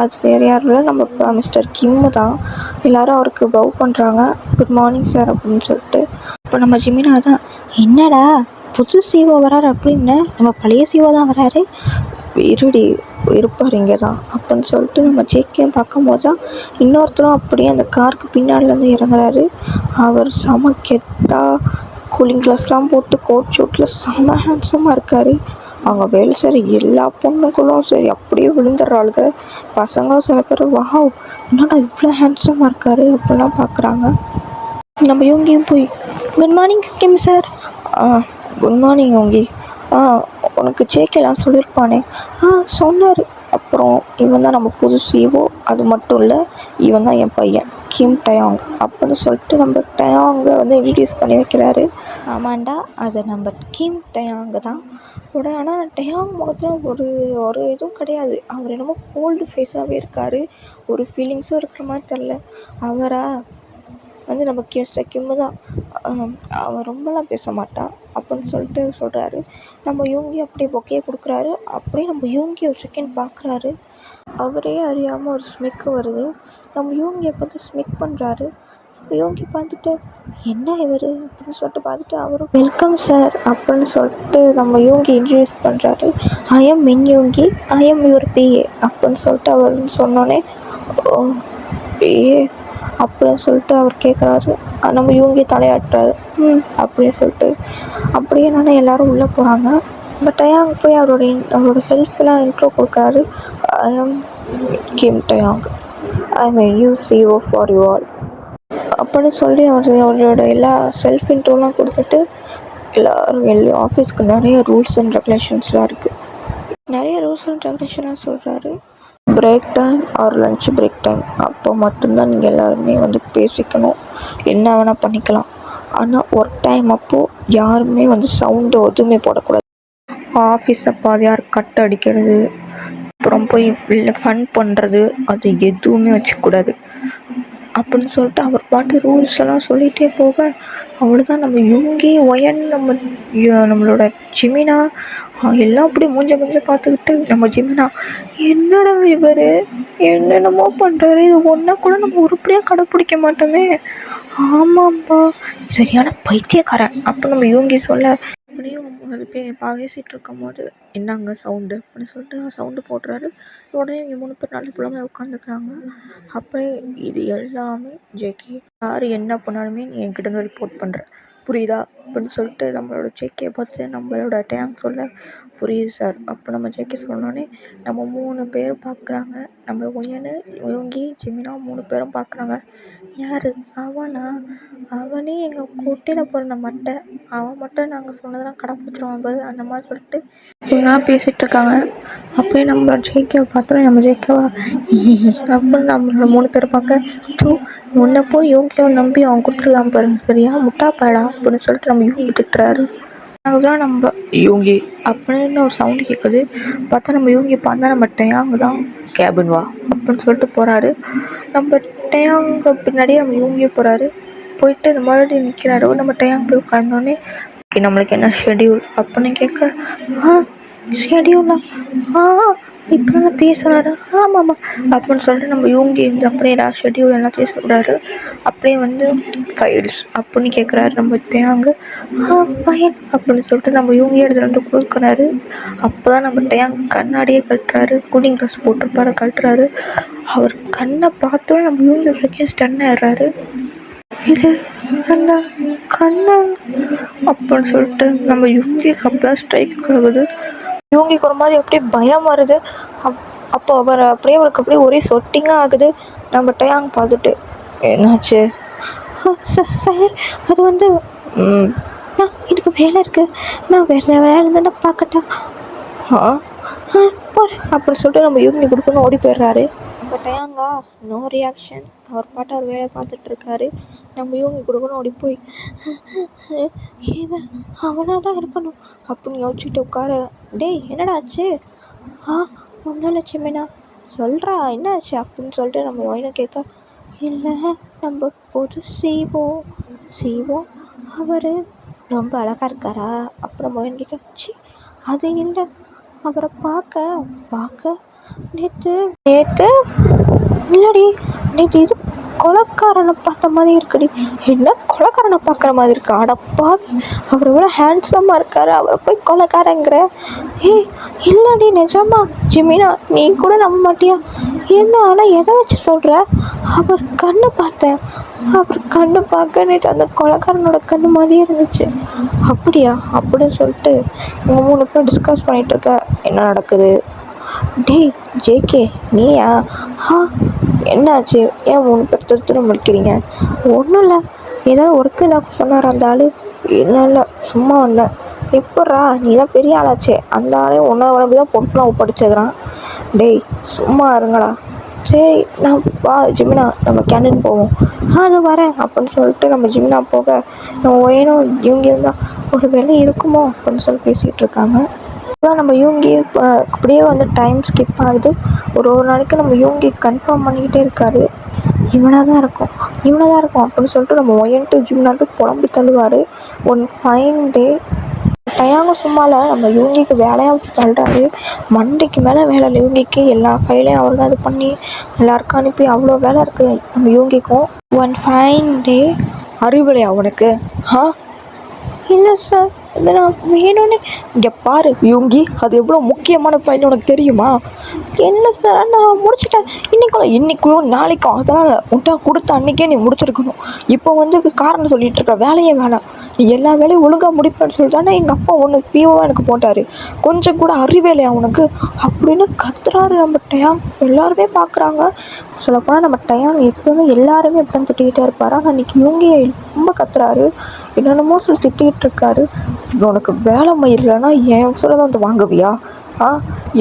அது வேறு யாரும் இல்லை, நம்ம மிஸ்டர் கிம்மு தான். எல்லோரும் அவருக்கு பவ் பண்ணுறாங்க. குட் மார்னிங் சார் அப்படின்னு சொல்லிட்டு. இப்போ நம்ம ஜிமினா தான், என்னடா புது சிஓ வராரு அப்படின்னு, நம்ம பழைய சிஓ தான் வராரு, இருடி இருப்பார் இங்கே தான் அப்படின்னு சொல்லிட்டு நம்ம ஜேகேயும் பார்க்கும்போது தான் இன்னொருத்தரும் அப்படியே அந்த காருக்கு பின்னாடிலேருந்து இறங்குறாரு. அவர் செம கெத்தாக கூலிங் கிளாஸ்லாம் போட்டு கோட் ஷூட்டில் செம ஹேண்ட்ஸமாக இருக்கார். அவங்க வேலை சரி எல்லா பொண்ணுங்களும் சரி அப்படியே விழுந்துடுறாளுங்க. பசங்களும் சில பேர் வாவ் என்னடா இவ்வளோ ஹேண்ட்ஸமாக இருக்கார் அப்படிலாம் பார்க்குறாங்க. நம்ம யோங்கியும் போய் குட் மார்னிங் கிம் சார். Good morning யோங்கி. உனக்கு ஜேகேலாம் சொல்லியிருப்பானே? சொன்னார். அப்புறம் இவன் தான் நம்ம புது சிஓ. அது மட்டும் இல்லை, இவன் தான் என் பையன் கிம் டயாங் அப்படின்னு சொல்லிட்டு நம்ம டயாங்கை வந்து இன்ட்ரடியூஸ் பண்ணி வைக்கிறாரு. ஆமாண்டா, அது நம்ம கிம் டயாங்கு தான் கூட. ஆனால் டயாங் முகத்தில் ஒரு இதுவும் கிடையாது. அவர் என்னமோ கோல்டு ஃபேஸாகவே இருக்கார். ஒரு ஃபீலிங்ஸும் இருக்கிற மாதிரி தெரில. அவரா வந்து நம்ம மிஸ்டர் கிம்மு தான். அவன் ரொம்பலாம் பேச மாட்டான் அப்படின்னு சொல்லிட்டு சொல்கிறாரு. நம்ம யோங்கி அப்படியே பொக்கையை கொடுக்குறாரு. அப்படியே நம்ம யோங்கி ஒரு செகண்ட் பார்க்குறாரு. அவரே அறியாமல் ஒரு ஸ்மெக்கு வருது. நம்ம யோங்கியை பார்த்து ஸ்மெக் பண்ணுறாரு. யோங்கி பார்த்துட்டு என்ன இவர் அப்படின்னு சொல்லிட்டு பார்த்துட்டு அவரும் வெல்கம் சார் அப்படின்னு சொல்லிட்டு நம்ம யோங்கி இன்ட்ரடியூஸ் பண்ணுறாரு. I am Min Yoongi, I am your PA அப்படின்னு சொல்லிட்டு அவர் சொன்னோன்னே பிஏ அப்படின்னு சொல்லிட்டு அவர் கேட்குறாரு. நம்ம யோங்கி தலையாட்டுறாரு. அப்படின்னு சொல்லிட்டு அப்படியே என்னென்னா எல்லோரும் உள்ளே போகிறாங்க. பட் டயாங் போய் அவரோட செல்ஃபெல்லாம் இன்ட்ரோ கொடுக்குறாரு. I am Kim Dayang, I am new CEO for you all அப்படின்னு சொல்லி அவரோட எல்லா செல்ஃப் இன்ட்ரோலாம் கொடுத்துட்டு எல்லோரும் ஆஃபீஸ்க்கு நிறைய ரூல்ஸ் அண்ட் ரெகுலேஷன்ஸ்லாம் இருக்குது. நிறைய ரூல்ஸ் அண்ட் ரெகுலேஷன்லாம் சொல்கிறாரு. Break time or lunch break time அப்போ மட்டும்தான் நீங்கள் எல்லாருமே வந்து பேசிக்கணும். என்ன வேணால் பண்ணிக்கலாம். ஆனால் ஒர்க் டைம் அப்போது யாருமே வந்து சவுண்டு எதுவுமே போடக்கூடாது. ஆஃபீஸை பாதியார் கட் அடிக்கிறது, அப்புறம் போய் ஃபன் பண்ணுறது, அது எதுவுமே வச்சுக்கூடாது அப்படின்னு சொல்லிட்டு அவர் பாட்டு ரூல்ஸ் எல்லாம் சொல்லிகிட்டே போக அவ்வளோதான். நம்ம யோங்கி ஒயன் நம்மளோட ஜிமினா எல்லாம் அப்படியே மூஞ்ச பார்த்துக்கிட்டு நம்ம ஜிமினா என்னடா இவர் என்னென்னமோ பண்ணுறாரு, இது ஒன்றா கூட நம்ம உருப்படியாக கடைப்பிடிக்க மாட்டோமே. ஆமாம்ப்பா, சரியான பைத்தியக்காரன் அப்போ நம்ம யோங்கி சொல்ல அப்படியும் அது பேசிகிட்டு இருக்கும் போது என்னங்க சவுண்டு அப்படின்னு சொல்லிட்டு சவுண்டு போடுறாரு. உடனே இங்கே 3 பேர் நல்ல பிள்ளைங்க உட்காந்துக்கிறாங்க. அப்போ இது எல்லாமே ஜேகே, யார் என்ன பண்ணாலுமே நீ என்கிட்ட வந்து ரிப்போர்ட் பண்ணுற, புரியுதா அப்படின்னு சொல்லிட்டு நம்மளோட ஜேகே பார்த்து நம்மளோட டேம் சொல்ல புரியுது சார். அப்போ நம்ம ஜேகே சொன்னோடனே நம்ம 3 பேர் பார்க்குறாங்க. நம்ம ஒயனு யோங்கி ஜிமினா 3 பேரும் பார்க்குறாங்க. யார் அவனா? அவனே எங்கள் கொட்டையில் பிறந்த மட்டை, அவன் மட்டும் நாங்கள் சொன்னதெல்லாம் கடைப்பிடிச்சிருவான் பாரு அந்த மாதிரி சொல்லிட்டு இவங்கெல்லாம் பேசிகிட்டு இருக்காங்க. அப்படியே நம்மளோட ஜேகேவை பார்த்தோன்னே நம்ம ஜேகேவா அப்படின்னு நம்மளோட 3 பேரை பார்க்க உன்னை போய் யோகியை நம்பி அவன் கொடுத்துருக்கான் பாரு, சரியா முட்டாப்பாடா அப்படின்னு சொல்லிட்டு நம்ம யோகி திட்டுறாரு. அதுதான் நம்ம யோகி அப்படின்னு ஒரு சவுண்டு கேட்குது. பார்த்தா நம்ம யோகி பார்த்தா நம்ம டயாங் தான். கேபின் வா அப்படின்னு சொல்லிட்டு போகிறாரு. நம்ம டயாங்க பின்னாடியே நம்ம யோகியே போகிறாரு. போயிட்டு இந்த மறுபடியும் நிற்கிறாரு. நம்ம டயாங் போய் உட்காந்தோடனே நம்மளுக்கு என்ன ஷெடியூல் அப்படின்னு கேட்க ஷெடியூலா இப்போ தான் பேசுகிறாரு. ஆமாம்மா அப்படின்னு சொல்லிட்டு நம்ம யோங்கி வந்து அப்படியே ஷெடியூல் எல்லாத்தையும் சொல்கிறாரு. அப்படியே வந்து ஃபைல்ஸ் அப்படின்னு கேட்குறாரு நம்ம டயாங்கு. ஃபைல் அப்படின்னு சொல்லிட்டு நம்ம யோங்கி இடத்துல வந்து கொடுக்குறாரு. அப்போ தான் நம்ம டயாங் கண்ணாடியே கட்டுறாரு. கூலிங் கிளாஸ் போட்டிருப்பாரு, கட்டுறாரு. அவர் கண்ணை பார்த்தோன்னே நம்ம யோங்கி செகண்ட் ஸ்டன் ஆயிடுறாரு. இது அந்த கண்ணா அப்படின்னு சொல்லிட்டு நம்ம யோங்கிக்கு அப்போ ஸ்ட்ரைக் ஆகுது. யோங்கிக்கு ஒரு மாதிரி அப்படியே பயம் வருது. அப்போ அப்படியே அவளுக்கு அப்படியே ஒரே சொட்டிங்காக ஆகுது. நம்ம டயாங் பார்த்துட்டு என்னாச்சு? சார் அது வந்து எனக்கு வேலை இருக்குது, நான் வேறு வேலை இருந்தால் பார்க்கட்டா? போகிறேன் அப்படின்னு சொல்லிட்டு நம்ம யூங்கி கொடுக்கணும் ஓடி போயிடுறாரு. நம்ம டயாங்கா நோ ரியாக்ஷன், அவர் பாட்டு அவர் வேலை பார்த்துட்ருக்காரு. நம்ம யூங்கி கொடுக்கணும் ஓடி போய் இவன் அவனாக தான் இருக்கணும் அப்படின்னு யோசிச்சுட்டு உட்கார. டேய் என்னடா ஆச்சு? ஒன்றும் இல்லை சிமினா, சொல்கிறா என்ன ஆச்சு அப்படின்னு சொல்லிட்டு நம்ம ஒயினை கேட்க, இல்லை நம்ம புது சீவோம் அவர் ரொம்ப அழகாக இருக்காரா? அப்புறம் மொயின் கேட்க, சி அது இல்லை, அவரை பார்க்க நேற்று இல்லடி, நேற்று இது கொலைக்காரனை பார்த்த மாதிரி இருக்குடி. என்ன கொலைக்காரனை பார்க்குற மாதிரி இருக்கா? அடப்பாவி, அவரை விட ஹேண்ட்ஸமாக இருக்காரு, அவரை போய் கொலைக்காரங்கிற? இல்லடி நிஜமா ஜிமினா, நீ கூட நம்ப மாட்டியா? என்ன ஆனால் எதை வச்சு சொல்கிற? அவர் கண்ணை பார்த்தேன், அவர் கண்ணு பார்க்க நேற்று அந்த கொலைக்காரனோட கண்ணு மாதிரியே இருந்துச்சு. அப்படியா? அப்படின்னு சொல்லிட்டு உங்கள் 3 பேர் டிஸ்கஸ் பண்ணிகிட்ருக்க. என்ன நடக்குது? டேய் ஜேகே நீயா? என்னாச்சு? ஏன் 3 பேர் திருத்தணும் முடிக்கிறீங்க? ஒன்றும் இல்லை, ஏதாவது ஒர்க்கு இல்லை சொன்னார் அந்த ஆள். இல்லை சும்மா வந்தேன். எப்பட்றா, நீ தான் பெரிய ஆளாச்சே, அந்த ஆளே உணவு தான் பொறுப்புலாம் படிச்சுக்கிறான். டேய் சும்மா இருங்கடா. சரி நான் ஜிமினா நம்ம கேண்டீன் போவோம். அது வரேன் அப்படின்னு சொல்லிட்டு நம்ம ஜிமினா போக, நம்ம ஒயனும் யூங்கியும் தான் ஒரு வேலை இருக்குமோ அப்படின்னு சொல்லி பேசிகிட்டு இருக்காங்க. அதான் நம்ம யூங்கி அப்படியே வந்து டைம் ஸ்கிப் ஆகுது. ஒரு நாளைக்கு நம்ம யூங்கி கன்ஃபார்ம் பண்ணிக்கிட்டே இருக்காரு, இவனாக தான் இருக்கும் அப்படின்னு சொல்லிட்டு நம்ம ஒயன்ட்டு ஜிம்னாட்டு புலம்பி தள்ளுவார். ஒன் ஃபைன் டே டயாங்க சும்மால நம்ம யூங்கிக்கு வேலையாக வச்சு தள்ளுறாரு. மண்டைக்கு மேலே வேலை யூங்கிக்கு. எல்லா ஃபைலையும் அவர் தான் இது பண்ணி எல்லாருக்கும் அனுப்பி அவ்வளோ வேலை இருக்குது நம்ம யூங்கிக்கும். ஒன் ஃபைன் டே, அறிவுலையா அவனுக்கு? இல்லை சார், இதை நான் வேணும்னு. இங்கே பாரு யூங்கி, அது எவ்வளோ முக்கியமான ஃபைல் உனக்கு தெரியுமா? என்ன சார், நான் முடிச்சிட்டேன் இன்னைக்குள்ளோ நாளைக்கும். அதனால் உன்ட்டா கொடுத்த அன்றைக்கே நீ முடிச்சிருக்கணும். இப்போ வந்து காரணம் சொல்லிகிட்டு இருக்க, வேலையே வேணாம், நீ எல்லா வேலையும் ஒழுங்காக முடிப்பேன்னு சொல்லிட்டு தானே எங்கள் அப்பா ஒன்று பிஓவாக எனக்கு போட்டார். கொஞ்சம் கூட அறிவேலையா உனக்கு அப்படின்னு கத்துறாரு நம்ம டயாங். எல்லாருமே பார்க்குறாங்க. சொல்லப்போனால் நம்ம டயாங் எப்போவுமே எல்லாருமே இப்படி தான் திட்டிக்கிட்டே இருப்பார். ஆனால் அன்றைக்கி யூங்கியை ரொம்ப கத்துறாரு, என்னென்னமோ சொல்லி திட்டிகிட்டு இருக்காரு. உனக்கு வேலை மயிரலைன்னா என் சொல்ல தான் வந்து வாங்குவியா?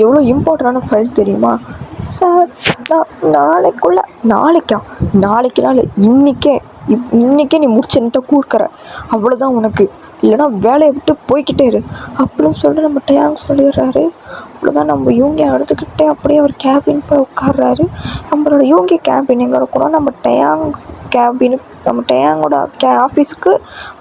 எவ்வளோ இம்பார்ட்டண்டான ஃபைல் தெரியுமா? சார் நாளைக்குனால இன்றைக்கே நீ முடிச்சுன்ட்டு கொடுக்குற, அவ்வளோதான் உனக்கு, இல்லைனா வேலையை விட்டு போய்கிட்டே இரு அப்படின்னு சொல்லிட்டு நம்ம டயாங் சொல்லிடுறாரு. அவ்வளோதான் நம்ம யூங்கி எடுத்துக்கிட்டே அப்படியே அவர் கேபின் போய் உட்காடுறாரு. நம்மளோட யூங்கி கேபின் எங்கே இருக்கணும்? நம்ம டயாங் கேபின், நம்ம டயாங்கோட ஆஃபீஸுக்கு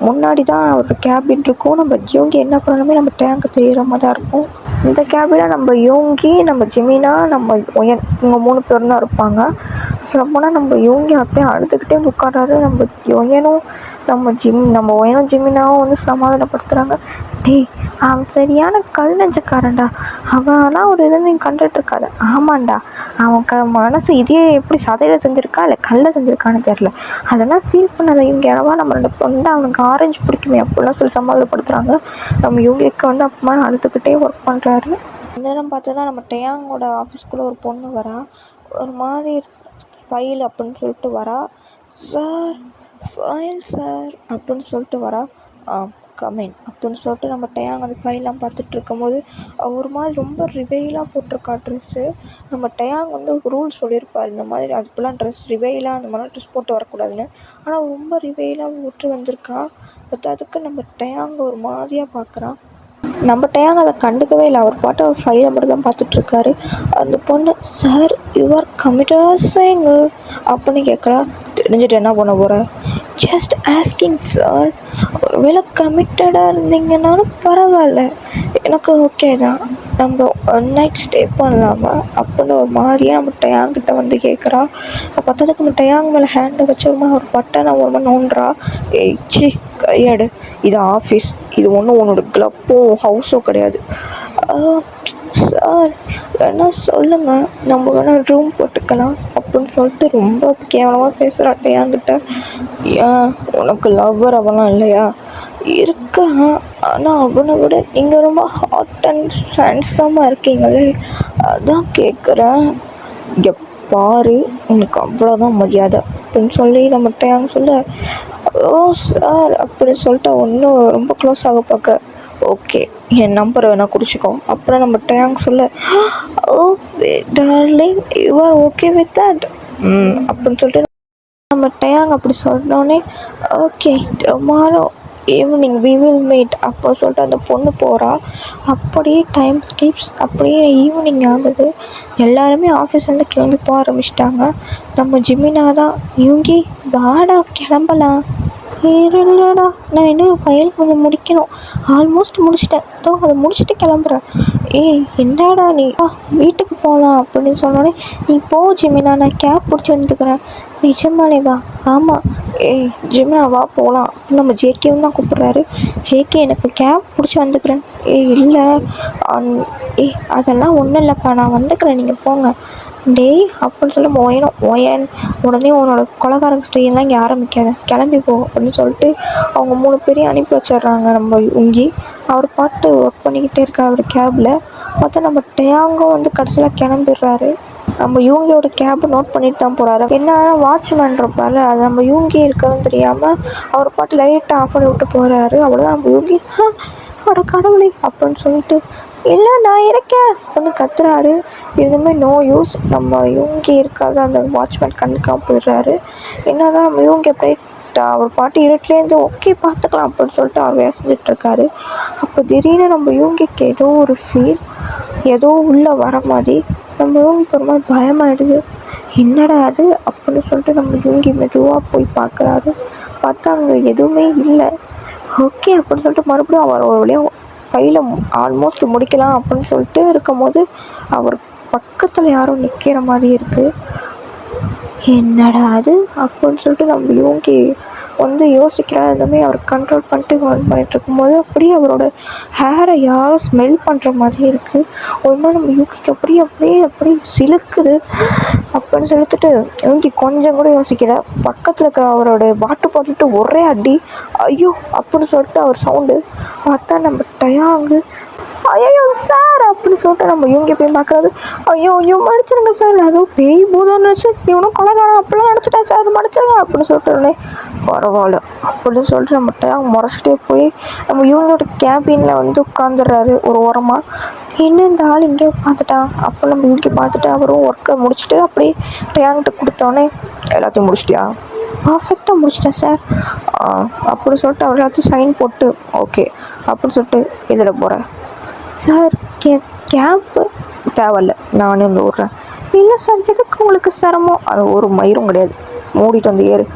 முன்னாடி தான் அவரோட கேபின் இருக்கும். நம்ம யூங்கி என்ன பண்ணணுமே நம்ம டயாங்க்கு தெரிகிற மாதிரி தான் இருக்கும். இந்த கேபினில் நம்ம யூங்கி, நம்ம ஜிமினா, நம்ம ஒயன், இவங்க 3 பேர் தான் இருப்பாங்க. சொல்லப்போனால் நம்ம யூங்கி அப்படியே அழுதுகிட்டே வந்து உட்காராரு. நம்ம ஒயனும் நம்ம ஒயனும் ஜிமினாவும் வந்து சமாதானப்படுத்துகிறாங்க. டேய் அவன் சரியான கல் நெஞ்சக்காரன்டா, அவனா ஒரு இதை நீ கண்டுட்ருக்காது. ஆமாண்டா, அவன் மனசு இதே எப்படி சதையில் செஞ்சுருக்கா இல்லை கல்லை செஞ்சுருக்கான்னு தெரில, அதெல்லாம் ஃபீல் பண்ணாத இவங்க. ஏன்னா நம்மளோட வந்து அவனுக்கு ஆரஞ்சு பிடிக்குமே அப்படிலாம் சொல்லி சமாதானப்படுத்துகிறாங்க. நம்ம இவங்களுக்கு வந்து அப்பமா அழுதுகிட்டே ஒர்க் பண்ணுறாரு. இந்த நேரம் பார்த்தா நம்ம டயாங்கோட ஆஃபீஸ்க்குள்ளே ஒரு பொண்ணு வரா. ஒரு மாதிரி ஃபைல் அப்படின்னு சொல்லிட்டு வரா. சார் ஃபைல் சார் அப்படின்னு சொல்லிட்டு வரா. கமெண்ட் அப்படின்னு சொல்லிட்டு நம்ம டயாங் அந்த ஃபைல்லாம் பார்த்துட்டு இருக்கும்போது ஒரு மாதிரி ரொம்ப ரிவைலாக போட்டிருக்கா ட்ரெஸ்ஸு. நம்ம டயாங் வந்து ஒரு ரூல் சொல்லியிருப்பார், இந்த மாதிரி அதுக்கெல்லாம் ட்ரெஸ் ரிவைலாக அந்த மாதிரிலாம் ட்ரெஸ் போட்டு வரக்கூடாதுன்னு. ஆனால் ரொம்ப ரிவைலாக போட்டு வந்திருக்கா. பட் அதுக்கு நம்ம டயாங் ஒரு மாதிரியாக பார்க்குறான். நம்ம டயாங் அதை கண்டுக்கவே இல்லை. அவர் பாட்டு ஒரு ஃபைலை மட்டும் தான் பார்த்துட்ருக்காரு. அந்த பொண்ணு, சார் யுவர் கமிட்டட் சிங்கிள் அப்படின்னு கேட்குறா. தெரிஞ்சுட்டு என்ன பண்ண போகிற? ஜஸ்ட் ஆஸ்கிங் சார், ஒருவேளை கமிட்டடாக இருந்தீங்கன்னாலும் பரவாயில்ல, எனக்கு ஓகே தான், நம்ம ஒன் நைட் ஸ்டே பண்ணலாமா அப்படின்னு ஒரு மாதிரியே நம்ம டயாங்கிட்ட வந்து கேட்குறா. பார்த்ததுக்கு நம்ம டயாங் மேலே ஹேண்டை வச்சு ஒரு பட்டனை ஒரு மாதிரி நோண்டுறா. சி கையாடு, இது ஆஃபீஸ், இது ஒன்றும் உன்னோட கிளப்பும் ஹவுஸும் கிடையாது. சார் வேணா சொல்லுங்கள், நம்ம வேணா ரூம் போட்டுக்கலாம் அப்படின்னு சொல்லிட்டு ரொம்ப கேவலமாக பேசுகிறாட்ட என்கிட்ட. ஏன் உனக்கு லவ்வர் அவெல்லாம் இல்லையா? இருக்கா, ஆனால் அவனை விட நீங்கள் ரொம்ப ஹாட் அண்ட் ஹேண்ட்ஸமாக இருக்கீங்களே, அதான் கேட்குறேன். இங்கே பாரு, உனக்கு அவ்வளோதான் மரியாதை அப்படின்னு சொல்லி நம்ம டேங் சொல்ல, ஓ சார் அப்படின்னு சொல்லிட்டு ஒன்றும் ரொம்ப க்ளோஸ் ஆக பார்க்க, ஓகே என் நம்பரை வேணால் குடிச்சிக்கோ. அப்புறம் நம்ம டேங் சொல்ல, oh darling you are okay with that அப்படின்னு சொல்லிட்டு நம்ம டேங் அப்படி சொன்னோடனே, okay tomorrow evening we will meet அப்போ சொல்லிட்டு அந்த பொண்ணு போகிறா. அப்படியே டைம் ஸ்கிப்ஸ், அப்படியே ஈவினிங் ஆகுது. எல்லாருமே ஆஃபீஸ்லேருந்து கிளம்பி போக ஆரம்பிச்சிட்டாங்க. நம்ம ஜிமினா தான், யூங்கி வாடா கிளம்பலாம். இல்லைடா, நான் இன்னும் ஃபைல் கொஞ்சம் முடிக்கணும், ஆல்மோஸ்ட் முடிச்சிட்டேன், அதோ அதை முடிச்சுட்டு கிளம்புறேன். ஏய் என்னடா நீ வீட்டுக்கு போகலாம் அப்படின்னு சொன்னோடனே, நீ போ ஜிமினா, நான் கேப் பிடிச்சி வந்துக்கிறேன். நிஜமாலே வா? ஆமாம். ஏய் ஜிமினா வா போகலாம். நம்ம ஜேகேவும் தான் கூப்பிட்றாரு. ஜேகே எனக்கு கேப் பிடிச்சி வந்துக்கிறேன். ஏய் இல்லை, ஏய் அதெல்லாம் ஒன்றும் இல்லைப்பா, நான் வந்துக்கிறேன், நீங்கள் போங்க. டேய் அப்படின்னு சொல்லி ஓயன் உடனே உன்னோட கொலகாரங்க ஸ்டேலாம் இங்கே ஆரம்பிக்காத, கிளம்பி போ அப்படின்னு சொல்லிட்டு அவங்க 3 பேரையும் அனுப்பி வச்சிடுறாங்க. நம்ம யுங்கி அவர் பாட்டு ஒர்க் பண்ணிக்கிட்டே இருக்கா அவர் கேபில். பார்த்தா நம்ம டேங்கும் வந்து கடைசியில் கிளம்பிடுறாரு. நம்ம யூங்கியோட கேபை நோட் பண்ணிட்டு தான் போகிறாரு. என்ன வாட்ச்மேன் இருப்பார், அது நம்ம யூங்கி இருக்கிறதுன்னு தெரியாமல் அவர் பாட்டு லைட்டை ஆஃப் பண்ணி விட்டு போகிறாரு. அவ்வளோதான் நம்ம யூங்கி அட கடவுளே அப்படின்னு சொல்லிட்டு, இல்லை நான் இருக்கேன் அப்படின்னு கத்துறாரு. எதுவுமே நோ யூஸ். நம்ம யூங்கி இருக்காது, அந்த வாட்ச்மேன் கண்ணுக்காக போயிடுறாரு. என்ன தான் நம்ம யூங்கி அப்படியே அவர் பாட்டு இருட்டிலேருந்து ஓகே பார்த்துக்கலாம் அப்படின்னு சொல்லிட்டு அவர் வேலை செஞ்சிட்ருக்காரு. அப்போ திடீர்னு நம்ம யூங்கிக்கு ஏதோ ஒரு ஃபீல், ஏதோ உள்ளே வர மாதிரி நம்ம யூங்கிக்கு ஒரு மாதிரி பயமாயிடுது. என்னடா அது அப்படின்னு சொல்லிட்டு நம்ம யூங்கி மெதுவாக போய் பார்க்குறாரு. பார்த்தா அங்கே எதுவுமே இல்லை. ஓகே அப்படின்னு சொல்லிட்டு மறுபடியும் அவர் ஒரு வழியாக ஃபைலை ஆல்மோஸ்ட் முடிக்கலாம் அப்படின்னு சொல்லிட்டு இருக்கும் போது அவர் பக்கத்தில் யாரும் நிற்கிற மாதிரி இருக்குது. என்னடா அது அப்படின்னு சொல்லிட்டு நம்ம யூங்கி வந்து யோசிக்கிறார். இந்த மாதிரி அவர் கண்ட்ரோல் பண்ணிட்டு பண்ணிட்டு இருக்கும்போது அப்படியே அவரோட ஹேரை யாரும் ஸ்மெல் பண்ணுற மாதிரி இருக்குது. ஒரு மாதிரி நம்ம யூங்கிக்கு அப்படியே அப்படியே அப்படியே சிலுக்குது. அப்படின்னு சொல்லிட்டு யூங்கி கொஞ்சம் கூட யோசிக்கல, பக்கத்தில் இருக்க அவரோட பாட்டு போட்டுட்டு ஒரே அடி. ஐயோ அப்படின்னு சொல்லிட்டு அவர் சவுண்டு பார்த்தா நம்ம டயாங்கு, ஐயோ சார் அப்படின்னு சொல்லிட்டு நம்ம யூங்கி போய் பார்க்குறது. ஐயோ ஐயோ மன்னிச்சிருங்க சார், அதுவும் பேய் பூதம் நினச்சி இவனும் கொலைகாரம் அப்படிலாம் நினச்சிட்டேன் சார், மன்னிச்சிருங்க அப்படின்னு சொல்லிட்டு, பரவாயில்ல அப்படின்னு சொல்லிட்டு நம்ம டேங் முறைச்சிட்டே போய் நம்ம யூங்கியோட கேபினில் வந்து உட்காந்துடுறாரு ஒரு ஓரமாக. என்ன இந்த ஆள் இங்கே உட்காந்துட்டான் அப்போ நம்ம யூங்கி பார்த்துட்டு அவரும் ஒர்க்கை முடிச்சுட்டு அப்படியே டேங்கிட்ட கொடுத்தோன்னே, எல்லாத்தையும் முடிச்சிட்டியா? பர்ஃபெக்டாக முடிச்சிட்டேன் சார் அப்படின்னு சொல்லிட்டு அவர் எல்லாத்தையும் சைன் போட்டு, ஓகே அப்படின்னு சொல்லிட்டு இதில் போகிறேன் சார். கேப்பு தேவையில்ல, நானே வந்து விட்றேன். இல்லை சார் எதுக்கு உங்களுக்கு சிரமம், அது ஒரு மயிரும் கிடையாது, மூடிட்டு வந்து ஏறு.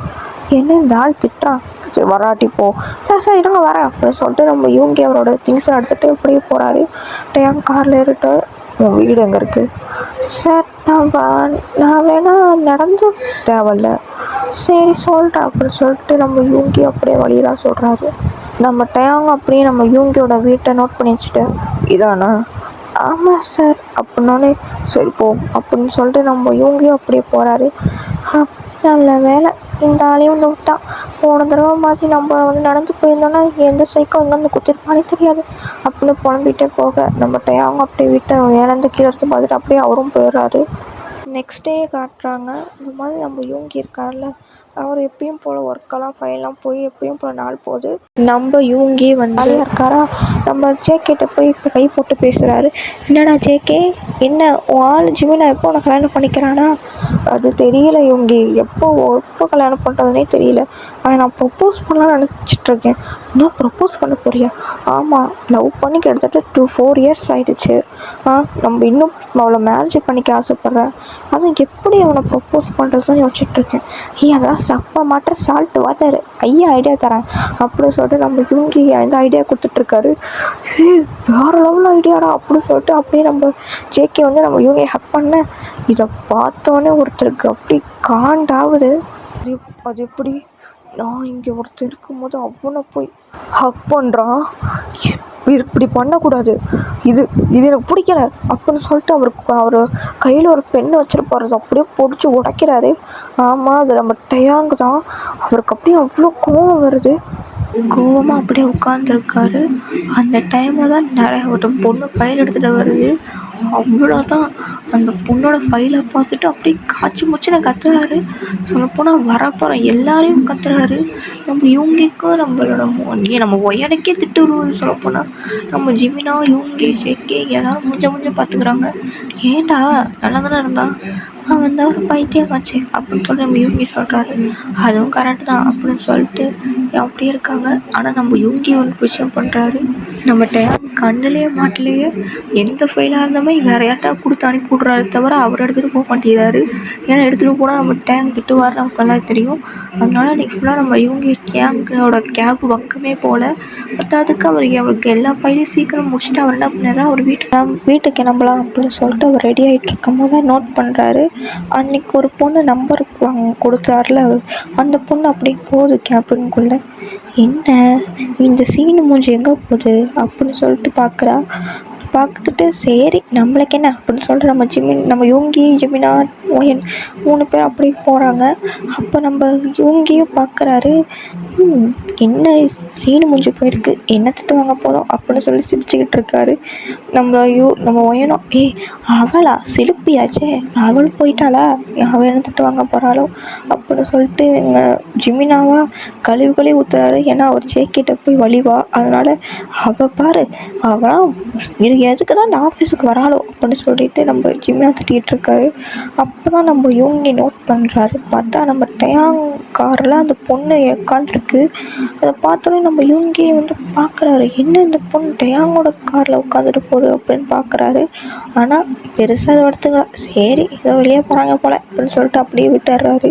என்ன இந்த ஆள் திட்டுறான், சரி வராட்டி போ. சார் இருங்க வரேன் அப்படின்னு சொல்லிட்டு நம்ம யூங்கி அவரோட திங்ஸை எடுத்துகிட்டு இப்படியே போகிறாரு. டேங் காரில் ஏறிட்டு, உன் வீடு எங்கே இருக்குது? சார் நான் வேணால் நடந்து தேவையில்ல, சரி சொல்கிறேன் அப்படின்னு சொல்லிட்டு நம்ம யூங்கி அப்படியே வழியெல்லாம் சொல்கிறாரு. நம்ம டேங் அப்படியே நம்ம யூங்கியோட வீட்டை நோட் பண்ணி வச்சுட்டு, இதானா? ஆமாம் சார் அப்படின்னோடனே, சரி போ அப்படின்னு சொல்லிட்டு நம்ம யூங்கியும் அப்படியே போகிறாரு. நல்ல வேலை இந்த ஆளையும் வந்து விட்டான். போன தடவை மாதிரி நம்ம வந்து நடந்து போயிருந்தோன்னா எந்த சைக்கும் எங்கேருந்து குத்திருப்பானே தெரியாது அப்படின்னு புலம்பிகிட்டே போக நம்ம டேங் அப்படியே வீட்டை இழந்து கீழே எடுத்து பார்த்துட்டு அப்படியே அவரும் போயிடுறாரு. நெக்ஸ்ட் டே காட்டுறாங்க. இந்த மாதிரி நம்ம யூங்கி இருக்கார்ல, அவர் எப்பயும் போல் ஒர்க்கெல்லாம் ஃபைல்லாம் போய் எப்பயும் போல் நாள் போகுது. நம்ம யூங்கி வந்து இருக்காரா, நம்ம ஜேகேட்ட போய் இப்போ கை போட்டு பேசுகிறாரு. என்னடா ஜேகே, என்ன உன் ஆள் ஜிமினா எப்போ உனக்கு கல்யாணம் பண்ணிக்கிறானா? அது தெரியல யூங்கி, எப்போ கல்யாணம் பண்ணுறதுனே தெரியல. அதை நான் ப்ரப்போஸ் பண்ணலான்னு நினச்சிட்ருக்கேன். இன்னும் ப்ரப்போஸ் பண்ண போறியா? ஆமாம், லவ் பண்ணி கிட்டத்தட்ட 4 இயர்ஸ் ஆகிடுச்சு. நம்ம இன்னும் அவளை மேரேஜ் பண்ணிக்க ஆசைப்பட்றேன். அதுவும் எப்படி அவனை ப்ரப்போஸ் பண்ணுறதுன்னு யோசிச்சுட்ருக்கேன். அதெல்லாம் சப்ப மாட்டேன் சால்ட் வாட்டர், ஐயா ஐடியா தரேன் அப்படின்னு சொல்லிட்டு நம்ம யூங்கி அந்த ஐடியா கொடுத்துட்ருக்காரு. வேறு லெவல் ஐடியாடா அப்படின்னு சொல்லிட்டு அப்படியே நம்ம ஜேகே வந்து நம்ம யூங்கியை ஹக் பண்ண, இதை பார்த்தோன்னே ஒருத்தருக்கு அப்படி காண்டாகுது. அது எப்படி நான் இங்கே ஒருத்தர் இருக்கும்போது அவனை போய் ஹக் பண்ணுறான், இப்படி பண்ணக்கூடாது, இது எனக்கு பிடிக்கல அப்படின்னு சொல்லிட்டு அவர் கையில் ஒரு பெண்ணை வச்சுருப்பாரு, அப்படியே பிடிச்சி உடைக்கிறாரு. ஆமாம் அது நம்ம டயாங் தான். அவருக்கு அப்படியே அவ்வளோ கோவம் வருது. கோவமாக அப்படியே உட்காந்துருக்காரு. அந்த டைமில் தான் நிறைய ஒரு பொண்ணு ஃபைல் எடுத்துகிட்டு வருது. அவ்வளோதான், அந்த பொண்ணோட ஃபைலை பார்த்துட்டு அப்படியே காய்ச்சி மூச்சுன்னு கத்துறாரு. சொல்லப்போனால் வரப்போகிற எல்லாரையும் கத்துறாரு. நம்ம யூங்கிக்கும் நம்ம ஒயனுக்கே திட்டு விடுவாரு. சொல்லப்போனால் நம்ம ஜிமினா, யூங்கி, ஷேக்கே எல்லாரும் முடிஞ்ச பார்த்துக்கிறாங்க. ஏன்டா நல்லா தானே இருந்தான், அவன் தான் ஒரு பைத்தியமாச்சு அப்படின்னு சொல்லி நம்ம யூங்கி சொல்கிறாரு. அதுவும் கரெக்டு தான் அப்படின்னு சொல்லிட்டு அப்படியே இருக்காங்க. ஆனால் நம்ம யூங்கி ஒரு விஷயம் பண்ணுறாரு. நம்மகிட்ட கண்ணுலேயே மாட்டிலேயே எந்த ஃபைலாக இருந்தாலுமே வேறு யார்ட்டா கொடுத்து அனுப்பி விட்றாரு தவிர அவர் எடுத்துகிட்டு போக மாட்டேங்கிறாரு. ஏன்னா எடுத்துகிட்டு போனால் நம்ம டேங்க் திட்டுவார், நமக்கு நல்லா தெரியும். அதனால இன்றைக்கி ஃபுல்லாக நம்ம யூங்கி டேங்கோட கேப் பக்கமே போகல. பத்தாவதுக்கு அவருக்கு எல்லா ஃபைலையும் சீக்கிரம் முடிச்சுட்டு அவர் என்ன பண்ணாரு, அவர் வீட்டுக்கு கிளம்பலாம் அப்படின்னு சொல்லிட்டு அவர் ரெடி ஆகிட்டு இருக்கும் போது நோட் பண்ணுறாரு. அன்றைக்கி ஒரு பொண்ணு நம்பர் கொடுத்தாருல, அந்த பொண்ணு அப்படியே போகுது கேபின்குள்ளே. என்ன இந்த சீனு மூஞ்சி எங்கே போகுது அப்படின்னு சொல்லிட்டு பார்த்துட்டு சரி நம்மளுக்கு என்ன அப்படின்னு சொல்லிட்டு நம்ம யூங்கி, ஜிமினா, ஒயன் 3 பேர் அப்படியே போகிறாங்க. அப்போ நம்ம யூங்கியும் பார்க்குறாரு. என்ன சீனு மூஞ்சி போயிருக்கு, என்ன திட்டு வாங்க போதும் அப்படின்னு சொல்லி சிரிச்சுக்கிட்டு இருக்காரு. நம்ம ஒயனும் அவளா சிலுப்பியாச்சே, அவள் போயிட்டாளா, அவள் என்ன திட்டு வாங்க போகிறாளோ அப்படின்னு சொல்லிட்டு ஜிமினாவா கழுவி ஊற்றுறாரு. ஏன்னா அவர் ஜேக்கிட்ட போய் வலிவா, அதனால் அவள் பாரு அவளாம் எதுக்கு தான் இந்த ஆஃபீஸுக்கு வராளோ அப்படின்னு சொல்லிட்டு நம்ம ஜிமினா திட்டிகிட்டு இருக்காரு. அப்போ தான் நம்ம யூங்கி நோட் பண்ணுறாரு. பார்த்தா நம்ம டயாங் காரில் அந்த பொண்ணு உட்காந்துருக்கு. அதை பார்த்தோன்னே நம்ம யூங்கி பார்க்குறாரு, என்ன இந்த பொண்ணு டயாங்கோட காரில் உட்காந்துட்டு போகுது அப்படின்னு பார்க்குறாரு. ஆனால் பெருசாக அதை எடுத்துக்கலாம், சரி ஏதோ வெளியே போகிறாங்க போல் அப்படின்னு சொல்லிட்டு அப்படியே விட்டுறாரு.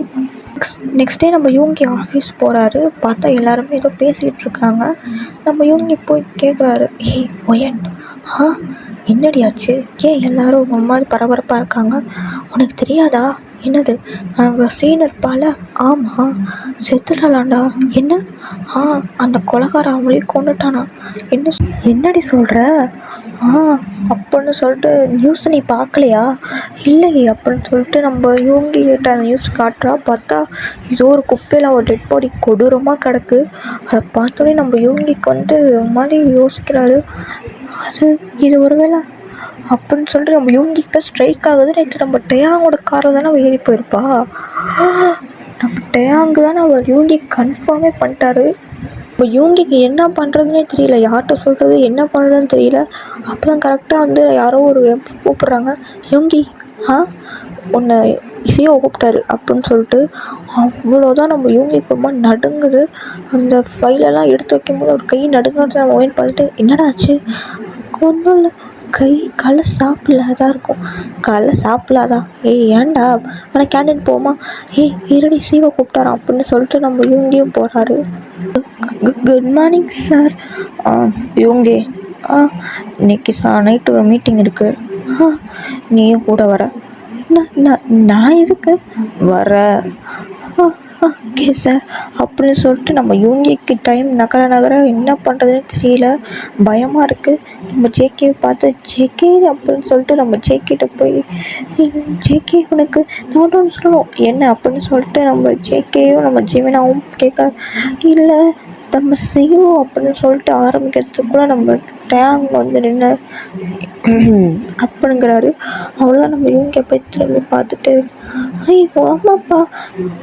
நெக்ஸ்ட் டே நம்ம யூங்கி ஆஃபீஸ் போகிறாரு. பார்த்தா எல்லாருமே ஏதோ பேசிகிட்டு இருக்காங்க. நம்ம யூங்கி போய் கேட்குறாரு, ஒயன் என்னடியாச்சு, ஏன் எல்லோரும் ஒரு மாதிரி பரபரப்பாக இருக்காங்க, உனக்கு தெரியாதா, என்னது அங்கே சீன் இருப்பால, ஆமாம் செத்துடலாண்டா, என்ன அந்த கொலைகாரன் அவளையும் கொண்டுட்டானா, என்னடி சொல்கிற, அப்படின்னு சொல்லிட்டு நியூஸ் நீ பார்க்கலையா, இல்லையே அப்படின்னு சொல்லிட்டு நம்ம யூங்கிட்ட அந்த நியூஸ் காட்டுறா. பார்த்தா ஏதோ ஒரு குப்பையில் ஒரு டெட் பாடி கொடூரமாக கிடக்கு. அதை பார்த்தோன்னே நம்ம யூங்கிக்கு மாதிரி யோசிக்கிறாரு, இது ஒருவேளை அப்படின்னு சொல்லிட்டு நம்ம யூங்கிக்கிட்ட ஸ்ட்ரைக் ஆகுது. நேற்று நம்ம டயாங்கோட காரில் தானே அவள் ஏறி போயிருப்பா, நம்ம டயாங்கு தானே அவர் யூங்கி கன்ஃபார்மே பண்ணிட்டாரு. இப்போ யூங்கிக்கு என்ன பண்ணுறதுனே தெரியல, யார்கிட்ட சொல்கிறது என்ன பண்ணுறதுன்னு தெரியல. அப்போ தான் கரெக்டாக யாரோ ஒரு கூப்பிட்றாங்க, யூங்கி உன்னை இசையோ கூப்பிட்டாரு அப்படின்னு சொல்லிட்டு. அவ்வளோதான் நம்ம யூங்கிக்கு ரொம்ப நடுங்குது. அந்த ஃபைலெல்லாம் எடுத்து வைக்கும்போது ஒரு கை நடுங்கிறது நம்ம ஓயின் பார்த்துட்டு, என்னடா ஆச்சு, ஒன்றும் இல்லை, காலைல சாப்பிடலாதான் இருக்கும், காலைல சாப்பிடலாதா, ஏன்டா ஆனால் கேண்டீன் போமா, இருடி சீவை கூப்பிட்டாரான் அப்படின்னு சொல்லிட்டு நம்ம யூங்கியும் போகிறாரு. Good morning sir. யூங்கி, இன்னைக்கு நைட்டு ஒரு மீட்டிங் இருக்குது, நீயும் கூட வர. நான் எதுக்கு வர, ஓகே சார் அப்படின்னு சொல்லிட்டு நம்ம யூங்கிக்கு டைம் நகர என்ன பண்ணுறதுன்னு தெரியல, பயமாக இருக்குது. நம்ம ஜேகேவை பார்த்து ஜேகே அப்படின்னு சொல்லிட்டு நம்ம ஜேகிட்ட போய், ஜேகே உனக்கு நான் ஒன்று சொல்லணும் என்ன அப்படின்னு சொல்லிட்டு நம்ம ஜேகேயும் நம்ம ஜிமினாவும் கேட்க, இல்லை நம்ம செய்வோம் அப்படின்னு சொல்லிட்டு ஆரம்பிக்கிறதுக்குள்ள நம்ம டேங் நின்று அப்படிங்கிறாரு. அவ்வளோதான் நம்ம இவங்க போய் திரும்பி பார்த்துட்டு, ஆமாப்பா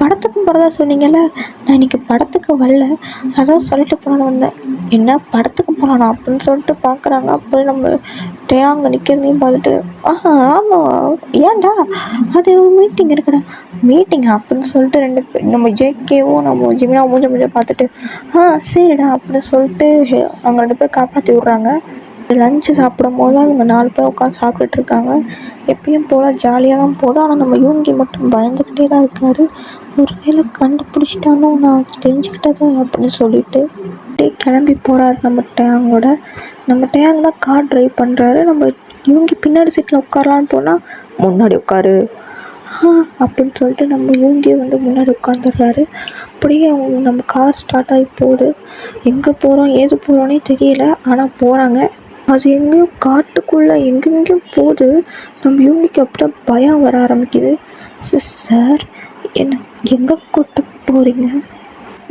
படத்துக்கு போகிறதா சொன்னீங்கல்ல, நான் இன்றைக்கி படத்துக்கு வரல, அதான் சொல்லிட்டு போகலான்னு வந்தேன். என்ன படத்துக்கு போகலானா அப்படின்னு சொல்லிட்டு பார்க்குறாங்க. அப்போ நம்ம டேயாங்க நிற்கிறதையும் பார்த்துட்டு, ஆமாம் ஏன்டா, அது மீட்டிங் இருக்குடா, மீட்டிங் அப்படின்னு சொல்லிட்டு 2 பேர் நம்ம ஜேகேவும் நம்ம ஜிமினா மூஞ்ச பார்த்துட்டு, சரிடா அப்படின்னு சொல்லிட்டு அவங்க 2 பேர் காப்பாற்றி விட்றாங்க. லஞ்சு சாப்பிடும் போது தான் இவங்க 4 பேர் உட்காந்து சாப்பிட்டுட்ருக்காங்க. எப்பயும் போல் ஜாலியாக தான் போதும். ஆனால் நம்ம யூங்கி மட்டும் பயந்துக்கிட்டே தான் இருக்கார். ஒரு வேளை கண்டுபிடிச்சிட்டானோ நான் தெரிஞ்சுக்கிட்டது அப்படின்னு சொல்லிட்டு அப்படியே கிளம்பி போகிறாரு. நம்ம டேங் தான் கார் ட்ரைவ் பண்ணுறாரு. நம்ம யூங்கி பின்னாடி சீட்டில் உட்காரலான்னு போனால், முன்னாடி உட்காரு அப்படின்னு சொல்லிட்டு நம்ம யூங்கி முன்னாடி உட்காந்துடுறாரு. அப்படியே நம்ம கார் ஸ்டார்ட் ஆகி போகுது. எங்கே போகிறோம் ஏது போகிறோன்னே தெரியல, ஆனால் போகிறாங்க. அது எங்கேயோ காட்டுக்குள்ளே எங்கெங்கேயோ போகுது. நம்ம யூங்கிக்கு அப்படியே பயம் வர ஆரம்பிக்குது. சார் என்ன எங்கே கூப்பிட்டு போகிறீங்க,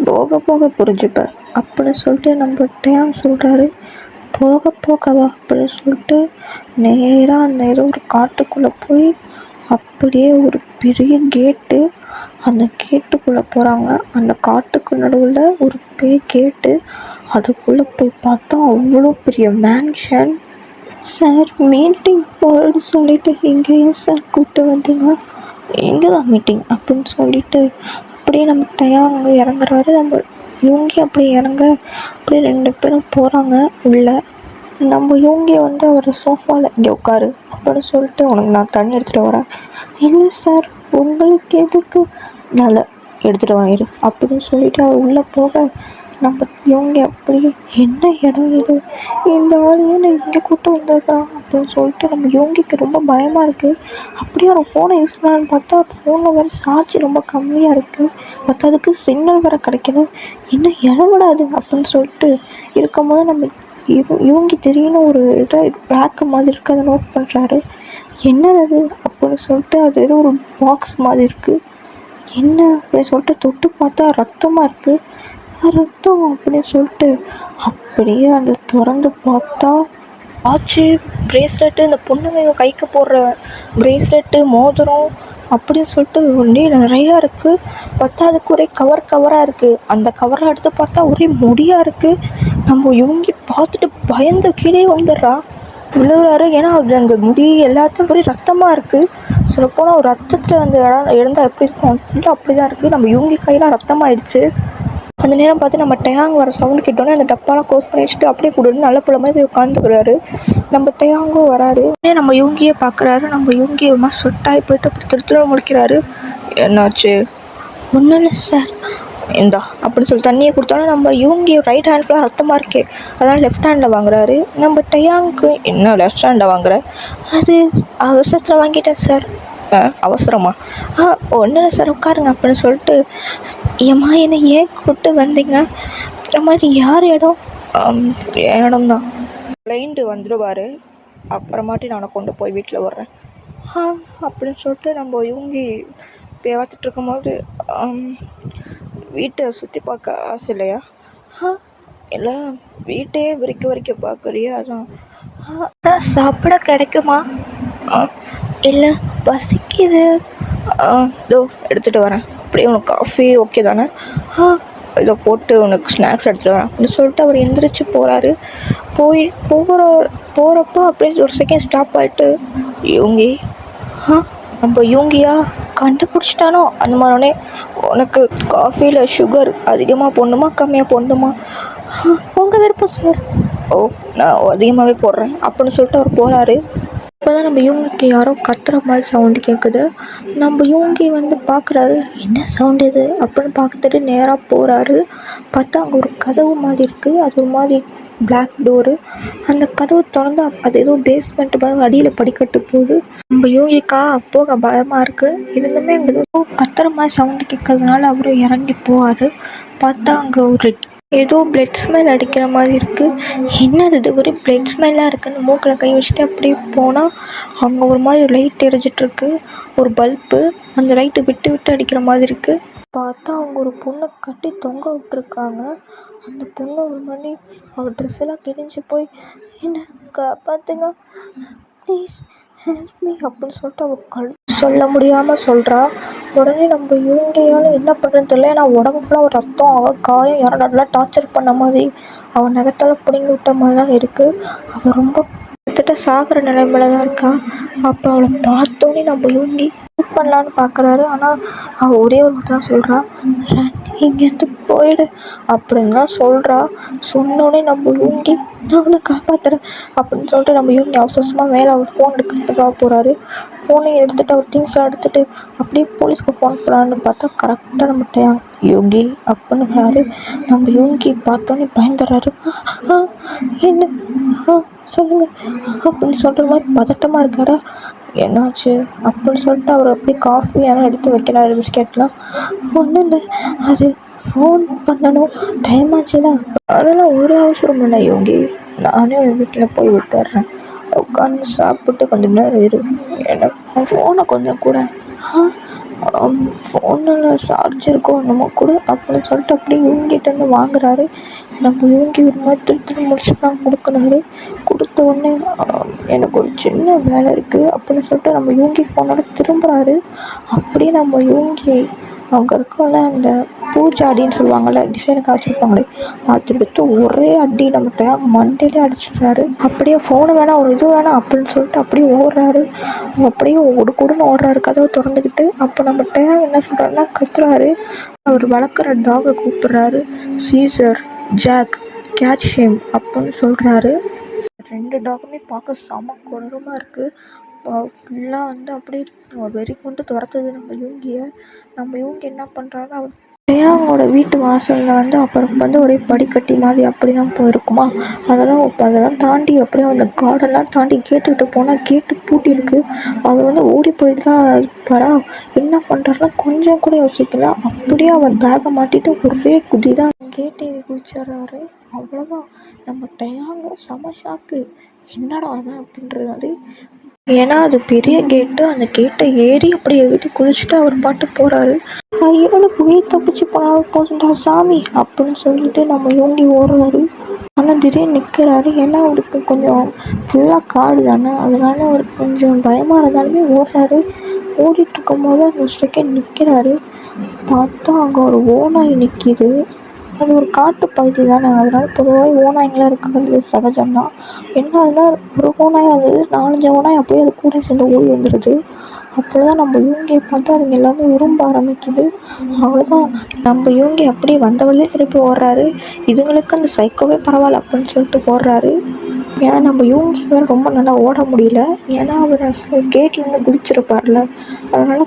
போக போக புரிஞ்சுப்ப அப்படின்னு சொல்லிட்டு நம்ம டேங் சொல்கிறாரு. போக போகவா அப்படின்னு சொல்லிட்டு நேராக அந்த ஏதோ ஒரு காட்டுக்குள்ளே போய் அப்படியே ஒரு பெரிய கேட்டு, அந்த கேட்டுக்குள்ளே போகிறாங்க. அந்த காட்டுக்கு நடுவில் ஒரு பெரிய கேட்டு, அதுக்குள்ளே போய் பார்த்தா அவ்வளோ பெரிய மேன்ஷன். சார் மீட்டிங் போகிறேன்னு சொல்லிட்டு இங்கே ஏன் சார் கூப்பிட்டு வந்தீங்க? எங்கே தான் மீட்டிங் அப்படின்னு சொல்லிட்டு அப்படியே நம்ம டயாங்க இறங்குறாரு. நம்ம யோங்கி அப்படியே இறங்க அப்படியே 2 பேரும் போகிறாங்க உள்ளே. நம்ம யோங்கியை வந்து அவர் சோஃபாவில் இங்கே உட்காரு அப்படின்னு சொல்லிட்டு உனக்கு நான் தண்ணி எடுத்துகிட்டு வரேன். இல்லை சார் உங்களுக்கு எதுக்கு, நல்லா எடுத்துகிட்டு வாங்கிரு அப்படின்னு சொல்லிட்டு அவர் உள்ளே போக நம்ம யோங்கி அப்படியே என்ன இடம் இது, இந்த ஆளையே நான் இங்கே கூப்பிட்டு வந்திருக்கான் அப்படின்னு சொல்லிட்டு நம்ம யோங்கிக்கு ரொம்ப பயமாக இருக்குது. அப்படியே அவன் ஃபோனை யூஸ் பண்ணலான்னு பார்த்தா ஃபோனில் வேறு சார்ஜ் ரொம்ப கம்மியாக இருக்குது, பத்தாதுக்கு சிக்னல் வேறு கிடைக்கல. என்ன இடவிடாது அப்படின்னு சொல்லிட்டு இருக்கும்போது நம்ம யோங்கி திடீர்னு ஒரு இதை ரேக்கு மாதிரி இருக்குது, அதை நோட் பண்ணுறாரு. என்னது அது அப்படின்னு சொல்லிட்டு அது ஏதோ ஒரு பாக்ஸ் மாதிரி இருக்குது. என்ன அப்படின்னு சொல்லிட்டு தொட்டு பார்த்தா ரத்தமாக இருக்குது. ரத்தம் அப்படின்னு சொல்லிட்டு அப்படியே அந்த திறந்து பார்த்தா வாட்சு, ப்ரேஸ்லெட்டு, இந்த பொண்ணுங்க கைக்கு போடுற ப்ரேஸ்லெட்டு, மோதிரம் அப்படின்னு சொல்லிட்டு ஒன்றே நிறையா இருக்குது. பத்தாதுக்கு ஒரே கவராக இருக்குது. அந்த கவரை எடுத்து பார்த்தா ஒரே முடியாக இருக்குது. நம்ம இவங்கி பார்த்துட்டு பயந்து கீழே வந்துடுறா, விழுகிறாரு. ஏன்னா அந்த முடி எல்லாத்தையும் ஒரே ரத்தமாக இருக்குது. சொல்லப்போனால் ஒரு ரத்தத்தில் அந்த இடம் இருந்தால் எப்படி இருக்கும், ஃபுல்லாக அப்படி தான் இருக்குது. நம்ம இவங்கி கையெல்லாம் ரத்தமாகிடுச்சு. அந்த நேரம் பார்த்து நம்ம டயாங் வர சவுண்டு கேட்டோன்னே அந்த டப்பாலாம் க்ளோஸ் பண்ணி வச்சுட்டு அப்படியே கொடுன்னு நல்ல பிள்ளை மாதிரி போய் உட்காந்துக்கிறாரு. நம்ம டயாங்கும் வராரு. நம்ம யூங்கியை பார்க்குறாரு. நம்ம யூங்கி ஒரு மாதிரி ஸ்வெட்டாகி போயிட்டு அப்படி திருத்திர முடிக்கிறாரு. என்னாச்சு? ஒன்றும் இல்லை சார், இந்தா அப்படின்னு சொல்லி தண்ணியை கொடுத்தோன்னா நம்ம யூங்கி ரைட் ஹேண்ட் ஃபுல்லாக ரத்தமாக இருக்கே, அதனால் லெஃப்ட் ஹேண்டில் வாங்குறாரு. நம்ம டயாங்க்கு என்ன லெஃப்ட் ஹேண்டில் வாங்குற? அது அவசரத்தில் வாங்கிட்டேன் சார். அவசரமா? ஒன்றும் இல்லை சார் உட்காருங்க அப்படின்னு சொல்லிட்டு, ஏம்மா என்னை ஏன் கூப்பிட்டு வந்தீங்க? இந்த மாதிரி யார் இடம்? இடம் தான், கிளைண்ட்டு வந்துடுவார், அப்புறமாட்டி நான் கொண்டு போய் வீட்டில் வர்றேன் அப்படின்னு சொல்லிட்டு நம்ம இவங்கி பார்த்துட்டு இருக்கும்போது, வீட்டை சுற்றி பார்க்க ஆசை இல்லையா? இல்லை, வீட்டையே வரிக்க பார்க்குறியா? அதான் சாப்பிட கிடைக்குமா? இல்லை பசிக்குது. இதோ எடுத்துகிட்டு வரேன். அப்படியே உனக்கு காஃபி ஓகே தானே? இதை போட்டு உனக்கு ஸ்நாக்ஸ் எடுத்துகிட்டு வரேன் அப்படின்னு சொல்லிட்டு அவர் எந்திரிச்சு போகிறாரு. போகிறப்போ அப்படியே ஒரு செகண்ட் ஸ்டாப் ஆகிட்டு, யோங்கி நம்ம யோங்கியா கண்டுபிடிச்சிட்டானோ அந்த மாதிரினே, உனக்கு காஃபியில் சுகர் அதிகமாக போடணுமா கம்மியாக போடணுமா? உங்கள் விருப்பம் சார். நான் அதிகமாகவே போடுறேன் அப்படின்னு சொல்லிட்டு அவர் போகிறாரு. இப்போ தான் நம்ம யூங்கிக்கு யாரோ கத்துற மாதிரி சவுண்டு கேட்குது. நம்ம யூங்கி வந்து பார்க்குறாரு, என்ன சவுண்டு இது அப்படின்னு பார்த்துட்டு நேராக போகிறாரு. பார்த்தா அங்கே ஒரு கதவு மாதிரி இருக்குது. அது ஒரு மாதிரி பிளாக் டோரு. அந்த கதவு திறந்து அது ஏதோ பேஸ்மெண்ட்டு மாதிரி அடியில் படிக்கட்டு போகுது. நம்ம யூங்கிக்கா போக பயமாக இருக்குது. இருந்துமே அங்கே ஏதோ கத்துற மாதிரி சவுண்டு கேட்கறதுனால அவரும் இறங்கி போவார். பார்த்தா அங்கே ஒரு ஏதோ பிளட் ஸ்மெல் அடிக்கிற மாதிரி இருக்குது. என்னது இது ஒரு பிளட் ஸ்மெல்லாக இருக்குதுன்னு மூக்கில் கை வச்சுட்டு அப்படியே போனால் அங்கே ஒரு மாதிரி லைட் எரிஞ்சிட்ருக்கு, ஒரு பல்பு. அந்த லைட்டு விட்டு விட்டு அடிக்கிற மாதிரி இருக்குது. பார்த்தா அவங்க ஒரு பொண்ணை கட்டி தொங்க விட்டுருக்காங்க. அந்த பொண்ணு ஒரு மாதிரி அவள் ட்ரெஸ் எல்லாம் கிழிஞ்சு போய், என்ன காப்பாற்றுங்க ப்ளீஸ் ஹெல்ப் மீ அப்படின்னு சொல்லிட்டு அவள் சொல்ல முடியாமல் சொல்கிறா. உடனே நம்ம இவங்கையால் என்ன பண்ணுறதுன்னு தெரியல. ஏன்னா உடம்பு ஃபுல்லாக ஒரு ரத்தம், அவள் காயம், யாரும் நல்லா டார்ச்சர் பண்ண மாதிரி, அவள் நகத்தால் பிடுங்கி விட்ட மாதிரிலாம் இருக்குது. அவள் ரொம்ப கிட்டத்தட்ட சாகிற நிலைமையில தான் இருக்கா. அப்போ அவளை பார்த்தோன்னே நம்ம இவங்கி ஹெல்ப் பண்ணலான்னு பார்க்குறாரு. ஆனால் அவள் ஒரே ஒரு தான் சொல்கிறா, இங்கேருந்து போயிடு அப்படின்னு தான் சொல்கிறா. சொன்னோடனே நம்ம இவங்கி நான் அவனை காப்பாற்றுறேன் அப்படின்னு சொல்லிட்டு நம்ம இவங்கி அவசரமாக மேலே அவர் ஃபோன் எடுக்கிறதுக்காக போகிறாரு. ஃபோனையும் எடுத்துகிட்டு அவர் திங்ஸ்லாம் எடுத்துகிட்டு அப்படியே போலீஸ்க்கு ஃபோன் பண்ணலான்னு பார்த்தா கரெக்டாக நம்ம டயாங் யோகி அப்படின்னு நம்ம யோகி பார்த்தோன்னே பயந்துடுறாரு. என்ன சொல்லுங்கள் அப்படின்னு சொல்கிற மாதிரி பதட்டமாக இருக்காரா? என்னாச்சு அப்படின்னு சொல்லிட்டு அவர் அப்படியே காஃபி எல்லாம் எடுத்து வைக்கிறாரு, பிஸ்கெட்லாம். ஒன்றும் இல்லை, அது ஃபோன் பண்ணணும், டைம் ஆச்சுல. அதெல்லாம் ஒரு அவசரம் இல்லை யோகி, நானே வீட்டில் போய் விட்டுறேன், உட்காந்து சாப்பிட்டு கொஞ்சம் நேரம் இரு, எனக்கு ஃபோனை கொஞ்சம் கூட. ஃபோனில் சார்ஜருக்கோ என்னமோ கூட அப்படின்னு சொல்லிட்டு அப்படியே இவங்கிட்டேருந்து வாங்குறாரு. நம்ம இவங்க ஒரு மாதிரி திருத்திட்டு முடிச்சு தான் கொடுக்குறாரு. கொடுத்த உடனே எனக்கு ஒரு சின்ன வேலை இருக்குது அப்படின்னு சொல்லிட்டு நம்ம யூங்கி ஃபோனோட திரும்புகிறாரு. அப்படியே நம்ம யூங்கி அங்கே இருக்கோம்ல அந்த பூஜாடின்னு சொல்லுவாங்கள்ல, டிசைனுக்கு வச்சுருப்பாங்களே, அது எடுத்து ஒரே அடி நம்ம டேங் மண்டையிலே அடிச்சிடுறாரு. அப்படியே ஃபோனு வேணாம் ஒரு இது வேணாம் அப்படின்னு சொல்லிட்டு அப்படியே ஓடுறாரு. அப்படியே கொடுன்னு ஓடுறாரு கதவை திறந்துக்கிட்டு. அப்போ நம்ம டேங் என்ன சொல்கிறாருன்னா கத்துறாரு. அவர் வளர்க்குற டாகை கூப்பிட்றாரு. சீசர், ஜாக், கேட்ச் ஹிம் அப்படின்னு சொல்கிறாரு. 2 டாகுமே பார்க்க செம கொடூரமாக இருக்குது. ஃபுல்லாக வந்து அப்படியே வெறி கொண்டு துரத்துது நம்ம யூங்கியை. நம்ம யூங்கி என்ன பண்ணுறாரு, அவர் டேயாங்கோட வீட்டு வாசலில் வந்து அப்புறம் வந்து ஒரே படிக்கட்டி மாதிரி அப்படி தான் போயிருக்குமா. அதெல்லாம் தாண்டி அப்படியே அந்த கார்டெல்லாம் தாண்டி கேட்டுக்கிட்டு போனால் கேட்டு பூட்டியிருக்கு. அவர் வந்து ஓடி போயிட்டு தான் இருப்பாரா. என்ன பண்ணுறாருன்னா கொஞ்சம் கூட யோசிக்கல, அப்படியே அவர் பேக்கை மாட்டிட்டு ஒரே குதி தான் கேட்டு குதிச்சிட்றாரு. அவ்வளோதான். நம்ம டேயாங்கு செம ஷாக்கு. என்னடா அவன் அப்படின்றது. ஏன்னா அது பெரிய கேட்டு. அந்த கேட்டை ஏறி அப்படியே ஏறி குதிச்சுட்டு அவர் பாட்டு போகிறாரு. இவனுக்கு உயிர் தப்பிச்சு போனால் போதுண்டா சாமி அப்படின்னு சொல்லிட்டு நம்ம யூங்கி ஓடுறாரு. ஆனால் திடீர்னு நிற்கிறாரு. ஏன்னா அவருக்கு கொஞ்சம் ஃபுல்லாக காடு தானே, அதனால அவருக்கு கொஞ்சம் பயமாக இருந்தாலுமே ஓடுறாரு. ஓடிட்டுருக்கும் போது அந்த செகண்ட் நிற்கிறாரு. பார்த்தா அங்கே ஒரு ஓநாய் நிற்கிது. அது ஒரு காட்டு பகுதி தானே, அதனால பொதுவாக ஓநாய்ங்களாம் இருக்கிறது சகஜம்தான். என்ன ஆகுதுன்னா ஒரு ஓநாய் அது 4-5 ஓநாய் அப்படியே அது கூட சேர்ந்து ஓடி வந்துடுது. அப்போ தான் நம்ம யூங்கியை பார்த்து அதுங்க எல்லாமே விரும்ப ஆரம்பிக்குது. அவ்வளோதான். நம்ம யூங்கி அப்படியே வந்த வழியே திருப்பி ஓடுறாரு. இதுங்களுக்கு அந்த சைக்கோவே பரவாயில்ல அப்படின்னு சொல்லிட்டு ஓடுறாரு. ஏன்னா நம்ம யூங்கிக்கு வேறு ரொம்ப நல்லா ஓட முடியல. ஏன்னா அவர் கேட்லேருந்து குதிச்சிருப்பார்ல, அதனால்